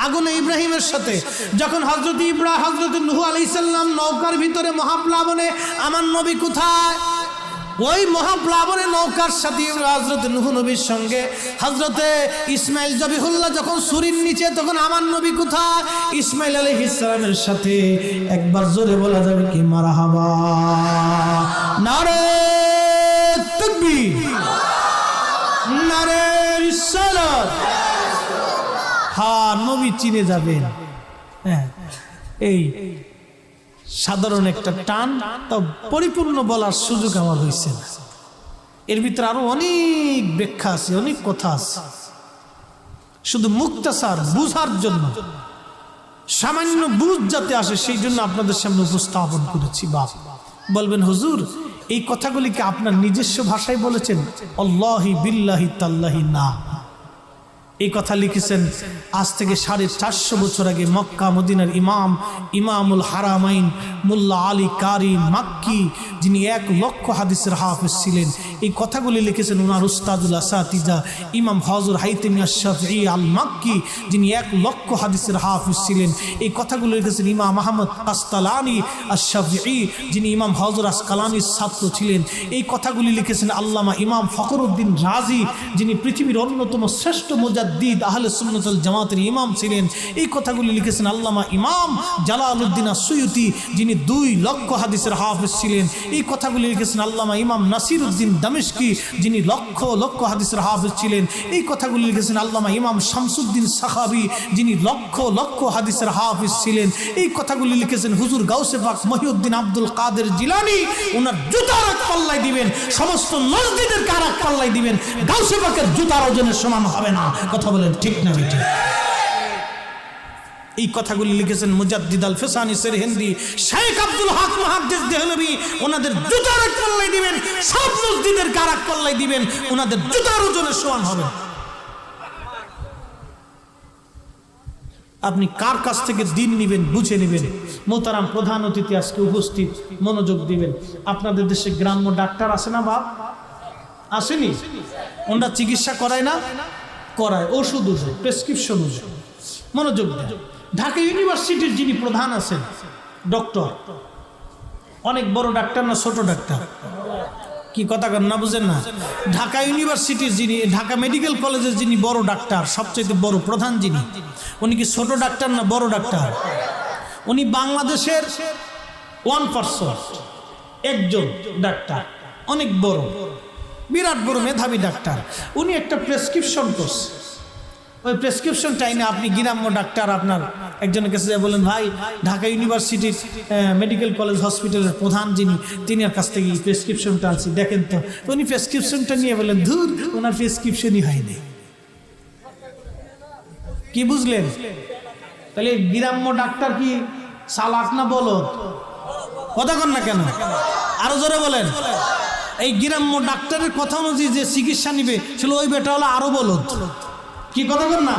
আগুনে ইব্রাহিমের সাথে। যখন হযরত নূহ আলাইহিস সালাম নৌকার ভিতরে মহাপ্লাবনে, আমার নবী কোথায়? ওই মহাপ্লাবনে নৌকার সাথে হযরত নূহ নবীর সঙ্গে। হযরতে ইসমাইল জবিহুল্লাহ যখন সূরির নিচে, তখন আমার নবী কোথায়? ইসমাইল আলাইহিস সালামের সাথে। একবার জোরে বলা যাবে কি মারহাবা। নারে তাকবীর, নারে রিসালাত। হ্যাঁ, নবী চিনে যাবেন। হ্যাঁ, এই সাধারণ একটা টান, তা পরিপূর্ণ বলার সুযোগ আমার হয়েছে না। এর ভিতরে আরো অনেক ব্যাখ্যা আছে, অনেক কথা আছে। শুধু মুক্তাসার বুঝার জন্য, সামান্য বুঝ যাতে আসে, সেই জন্য আপনাদের সামনে উপস্থাপন করেছি। বাপ বলবেন, হুজুর এই কথাগুলিকে আপনার নিজস্ব ভাষায় বলেছেন? আল্লাহি বিল্লাহি তাল্লাহি না। এই কথা লিখেছেন আজ থেকে 450 বছর আগে মক্কা মদিনার ইমামুল হারামাইন মুল্লা আলী কারি মাক্কি, যিনি 1 লক্ষ হাদিসের হাফেজ ছিলেন। এই কথাগুলি লিখেছেন ওনার উস্তাদুল আসাতিজা ইমাম হযরত হাইতেমি আশ-শাফিঈ আল মাক্কি, যিনি 1 লক্ষ হাদিসের হাফেজ ছিলেন। এই কথাগুলি লিখেছেন ইমাম আহমদ আসকালানি আশ-শাফিঈ, যিনি ইমাম হযরত আসকালানির ছাত্র ছিলেন। এই কথাগুলি লিখেছেন আল্লামা ইমাম ফখরুদ্দিন রাজি, যিনি পৃথিবীর অন্যতম শ্রেষ্ঠ মুজাদ্দিদ আহলে সুন্নাত ওয়াল জামাতের ইমাম ছিলেন। এই কথাগুলি লিখেছেন আল্লামা ইমাম জালালউদ্দিন আস-সুয়ুতি, যিনি 2 লক্ষ হাদিসের হাফেজ ছিলেন। এই কথাগুলি লিখেছেন আল্লামা ইমাম নাসিরউদ্দিন দামেশকি, যিনি লক্ষ লক্ষ হাদিসের হাফেজ ছিলেন। এই কথাগুলি লিখেছেন আল্লামা ইমাম শামসুদ্দিন সাখাবী, যিনি লক্ষ লক্ষ হাদিসের হাফেজ ছিলেন। এই কথাগুলি লিখেছেন হুজুর গাউসে পাক মহিউদ্দিন আব্দুল কাদের জিলানী। ওনার জুতার এক পাল্লাই দিবেন, সমস্ত মসজিদের কার এক পাল্লাই দিবেন, গাউসে পাকের জুতার ওজনের সমান হবে না। কথা বলেন ঠিক না বেঠিক? এই কথাগুলি লিখেছেন মুজাদ্দিদ আল ফিসানি সিরহিন্দি, শেখ আব্দুল হক মুহাদ্দিস দেহলভী। ওনাদের জুতার এক পাল্লাই দিবেন, সব মসজিদের কার এক পাল্লাই দিবেন, ওনাদের জুতার ওজনের সমান হবে। আপনি কার কাছ থেকে দিন নেবেন বুঝে নেবেন। মোহতারাম প্রধান অতিথি আজকে উপস্থিত, মনোযোগ দিবেন। আপনাদের দেশে গ্রাম্য ডাক্তার আছে না বাপ? আসেনি? ওনারা চিকিৎসা করায় না? করায়, ওষুধ ওষুধ প্রেসক্রিপশন ওষুধ। মনোযোগ দেন। ঢাকা ইউনিভার্সিটির যিনি প্রধান আছেন ডক্টর, অনেক বড় ডাক্তার না ছোট ডাক্তার? কি কথা কন না, বুঝেন না? ঢাকা ইউনিভার্সিটির যিনি, ঢাকা মেডিকেল কলেজের যিনি বড় ডাক্তার, সবচেয়ে বড় প্রধান যিনি, উনি কি ছোট ডাক্তার না বড় ডাক্তার? উনি বাংলাদেশের 1% একজন ডাক্তার, অনেক বড়, বিরাট বড় মেধাবী ডাক্তার। উনি একটা প্রেসক্রিপশন করছে। ওই প্রেসক্রিপশনটা এনে আপনি গ্রাম্য ডাক্তার আপনার একজনের কাছে বলেন, ভাই ঢাকা ইউনিভার্সিটির মেডিকেল কলেজ হসপিটালের প্রধান যিনি, তিনার কাছ থেকে এই প্রেসক্রিপশনটা আনছি, দেখেন তো। উনি প্রেসক্রিপশনটা নিয়ে বলেন, ধুর ওনার প্রেসক্রিপশনই হয়নি। কি বুঝলেন? তাহলে গ্রাম্য ডাক্তার কি চালাক না বলদ? কথা কন না কেন? আরো জোরে বলেন। এই গ্রাম্য ডাক্তারের কথা অনুযায়ী যে চিকিৎসা নিবে ছিল, ওই বেটা হলো আরো বলদ। কি কথা বল না?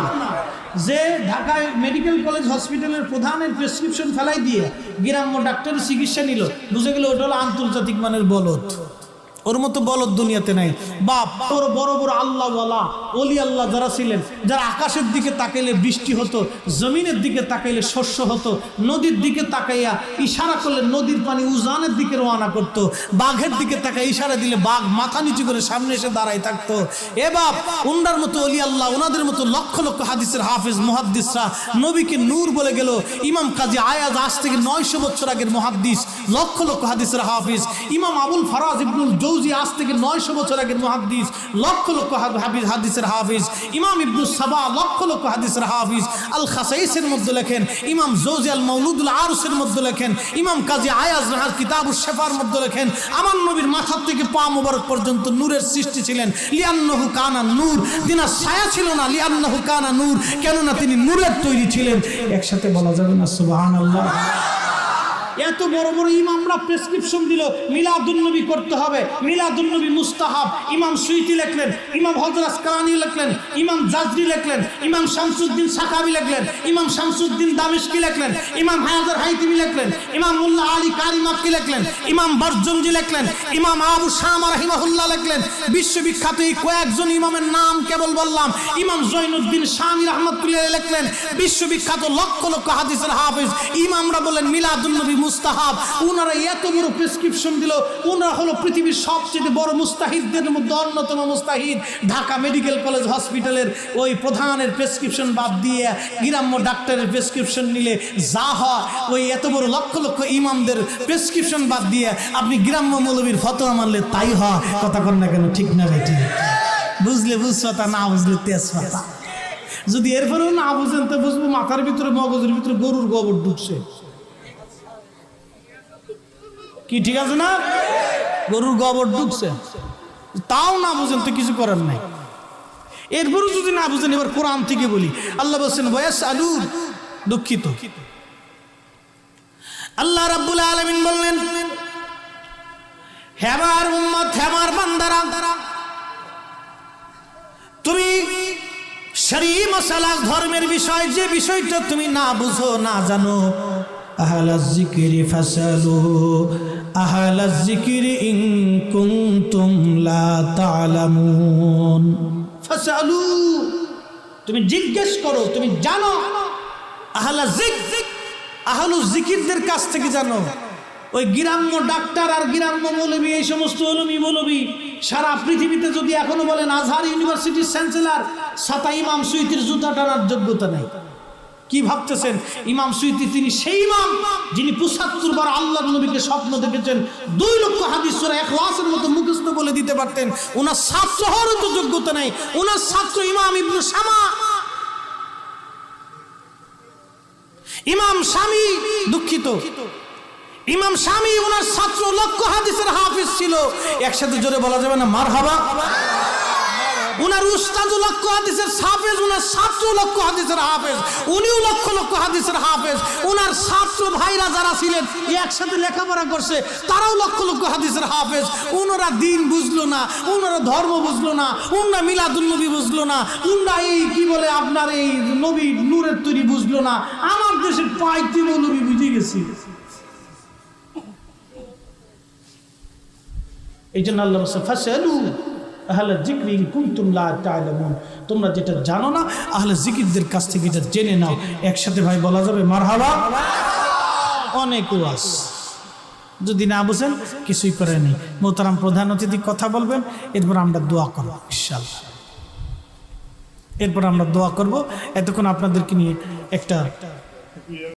যে ঢাকায় মেডিকেল কলেজ হসপিটালের প্রধানের প্রেসক্রিপশন ফেলাই দিয়ে গ্রাম্য ডাক্তারের চিকিৎসা নিল, বুঝে গেল ওটা হলো আন্তর্জাতিক মানের বলদ। ওর মতো বলদ দুনিয়াতে নাই বাপ। ওর বড় বড় আল্লাহওয়ালা ওলি আল্লাহ যারা ছিলেন, যারা আকাশের দিকে তাকাইলে বৃষ্টি হতো, জমিনের দিকে তাকাইলে শস্য হতো, নদীর দিকে তাকাইয়া ইশারা করলে নদীর পানি উজানের দিকে রওনা করতো, বাঘের দিকে তাকাই ইশারা দিলে বাঘ মাথা নিচু করে সামনে এসে দাঁড়ায় থাকতো। এ বাপ, ওনার মতো ওলি আল্লাহ, ওনাদের মতো লক্ষ লক্ষ হাদিসের হাফেজ মুহাদ্দিসরা নবীকে নূর বলে গেল। ইমাম কাজী আয়াজ আজ থেকে 900 বছর আগের মুহাদ্দিস, লক্ষ লক্ষ হাদিসের হাফিজ। ইমাম আবুল ফারাজ ইবনুল জৌজি আজ থেকে 900 বছর আগের মুহাদ্দিস, লক্ষ লক্ষ হাদিসের হাফিজ। ইমাম ইবনুস সাবা লক্ষ লক্ষ হাদিসের হাফিজ। আল খাসাইসের মধ্যে লেখেন, ইমাম জৌজি আল মাউলুদুল আরুসের মধ্যে লেখেন, ইমাম কাজী আয়াজ কিতাবুশ শিফার মধ্যে লেখেন, আমার নবীর মাথা থেকে পা মোবারক পর্যন্ত নূরের সৃষ্টি ছিলেন। লিআন্নাহু কানা নূর, তিনার ছায়া ছিল না। লিআন্নাহু কানা নূর, কেননা তিনি নূরের তৈরি ছিলেন। একসাথে বলা যাবে না সুবহানাল্লাহ? এত বড় বড় ইমামরা প্রেসক্রিপশন দিল মিলাদুন নবী করতে হবে, মিলাদুন নবী মুস্তাহাব। ইমাম সুয়ুতি লিখলেন, ইমাম হযরত আসকালানি লিখলেন, ইমাম জাজরি লিখলেন, ইমাম শামসুদ্দিন সাকাবি লিখলেন, ইমাম শামসুদ্দিন দামেশকি লিখলেন, ইমাম হায়াতুল হাইতিমি লিখলেন, ইমাম মুল্লা আলী কারি মাক্কি লিখলেন, ইমাম বারজমজি লিখলেন, ইমাম আবু শামা রাহিমাহুল্লাহ লিখলেন। বিশ্ববিখ্যাত এই কয়েকজন ইমামের নাম কেবল বললাম। ইমাম জৈনুদ্দিন শামী রাহমাতুল্লাহ লিখলেন, বিশ্ববিখ্যাত লক্ষ লক্ষ হাদিসের হাফেজ। ইমামরা বলেন মিলাদুন নবী মুস্তাহাব। উনারা এত বড় প্রেসক্রিপশন দিল। উনারা হলো পৃথিবীর সবচেয়ে বড় মুস্তাহিদদের মধ্যে অন্যতম মুস্তাহিদ। ঢাকা মেডিকেল কলেজ হসপিটালের ওই প্রধানের প্রেসক্রিপশন বাদ দিয়ে গ্রাম্য ডাক্তারের প্রেসক্রিপশন নিলে যা হয়, ওই এত বড় লক্ষ লক্ষ ইমামদের প্রেসক্রিপশন বাদ দিয়ে আপনি গ্রাম্য মৌলবীর ফতোয়া মানলে তাই হয়। কথা কন না কেন? ঠিক না বেটি? বুঝলে বুঝপাতা, না বুঝলে তেজপাতা। যদি এরপরেও না বুঝেন তো বুঝবো মাথার ভিতরে মগজের ভিতরে গরুর গোবর ঢুকছে। কি ঠিক আছে না? গরুর গোবর ঢুকছে, তাও না বুঝেন তো কিছু করার নাই। এরপরও যদি না বুঝেন, এবার কোরআন থেকে বলি। আল্লাহ বলছেন ওয়াসআলুন, দুঃখিত। আল্লাহ রাব্বুল আলামিন বললেন, হে আমার উম্মত, হে আমার বান্দারা, তুমি শরঈ মাসালা ধর্মের বিষয়, যে বিষয়টা তুমি না বুঝো, না জানো, আহলাজ যিকরি ফাসালু আহলাজ যিকরি ইন কুনতুম লা তা'লামুন। ফাসালু, তুমি জিজ্ঞেস করো, তুমি জানো। আহলাজ যিকর, আহলুজ যিকিরদের কাছ থেকে জানো। ওই গ্রাম্য ডাক্তার আর গ্রাম্য মৌলবী, এই সমস্ত ওলমি মৌলবী সারা পৃথিবীতে যদি এখনো বলেন আজহার ইউনিভার্সিটির চ্যান্সেলর, সাতা ইমাম সুয়ুতির জুতা টানার যোগ্যতা নেই। কি ভাবতেছেন? ইমাম সুয়ুতি তিনি সেই ইমাম যিনি ৭৫ বার আল্লাহর নবীকে স্বপ্ন দেখেছেন। ২ লক্ষ হাদিস সূরা ইখলাসের মতো মুখস্থ বলে দিতে পারতেন। ওনার ছাত্র হওয়ারও তো যোগ্যতা নেই। ওনার ছাত্র ইমাম ইবনে শামা, ইমাম শামী, দুঃখিত, ইমাম শামী ওনার ছাত্র লক্ষ হাদিসের হাফেজ ছিল। একসাথে জোরে বলা যাবে না মারহাবা? উনার উস্তাদ লক্ষ হাদিসের হাফেজ, উনার ছাত্র লক্ষ হাদিসের হাফেজ, উনিও লক্ষ লক্ষ হাদিসের হাফেজ। উনার ছাত্র ভাইরা যারা ছিলেন একসাথে লেখাপড়া করছে, তারাও লক্ষ লক্ষ হাদিসের হাফেজ। উনারা দিন বুঝলো না, উনারা ধর্ম বুঝলো না, উনারা মিলাদুন নবী বুঝলো না, উনারা এই কি বলে আপনার এই নবী নূরের তৈরি বুঝলো না। আমার দেশের পাইতি নবী বুঝে গেছি। এই জন্য আল্লাহ বলেছেন ফাসালু আহলাজ যিকরি ইন কুনতুম লা তা'লামুন। তোমরা যেটা জানো না, আহলে যিকিরদের কাছ থেকে এটা জেনে নাও। একসাথে ভাই বলা যাবে মারহাবা? অনেক ওয়াজ। যদি না বুঝেন কিছুই করে নেই। মোহতারাম প্রধান অতিথি কথা বলবেন, এরপর আমরা দোয়া করব ইনশাআল্লাহ। এরপর আমরা দোয়া করব। এতক্ষণ আপনাদেরকে নিয়ে একটা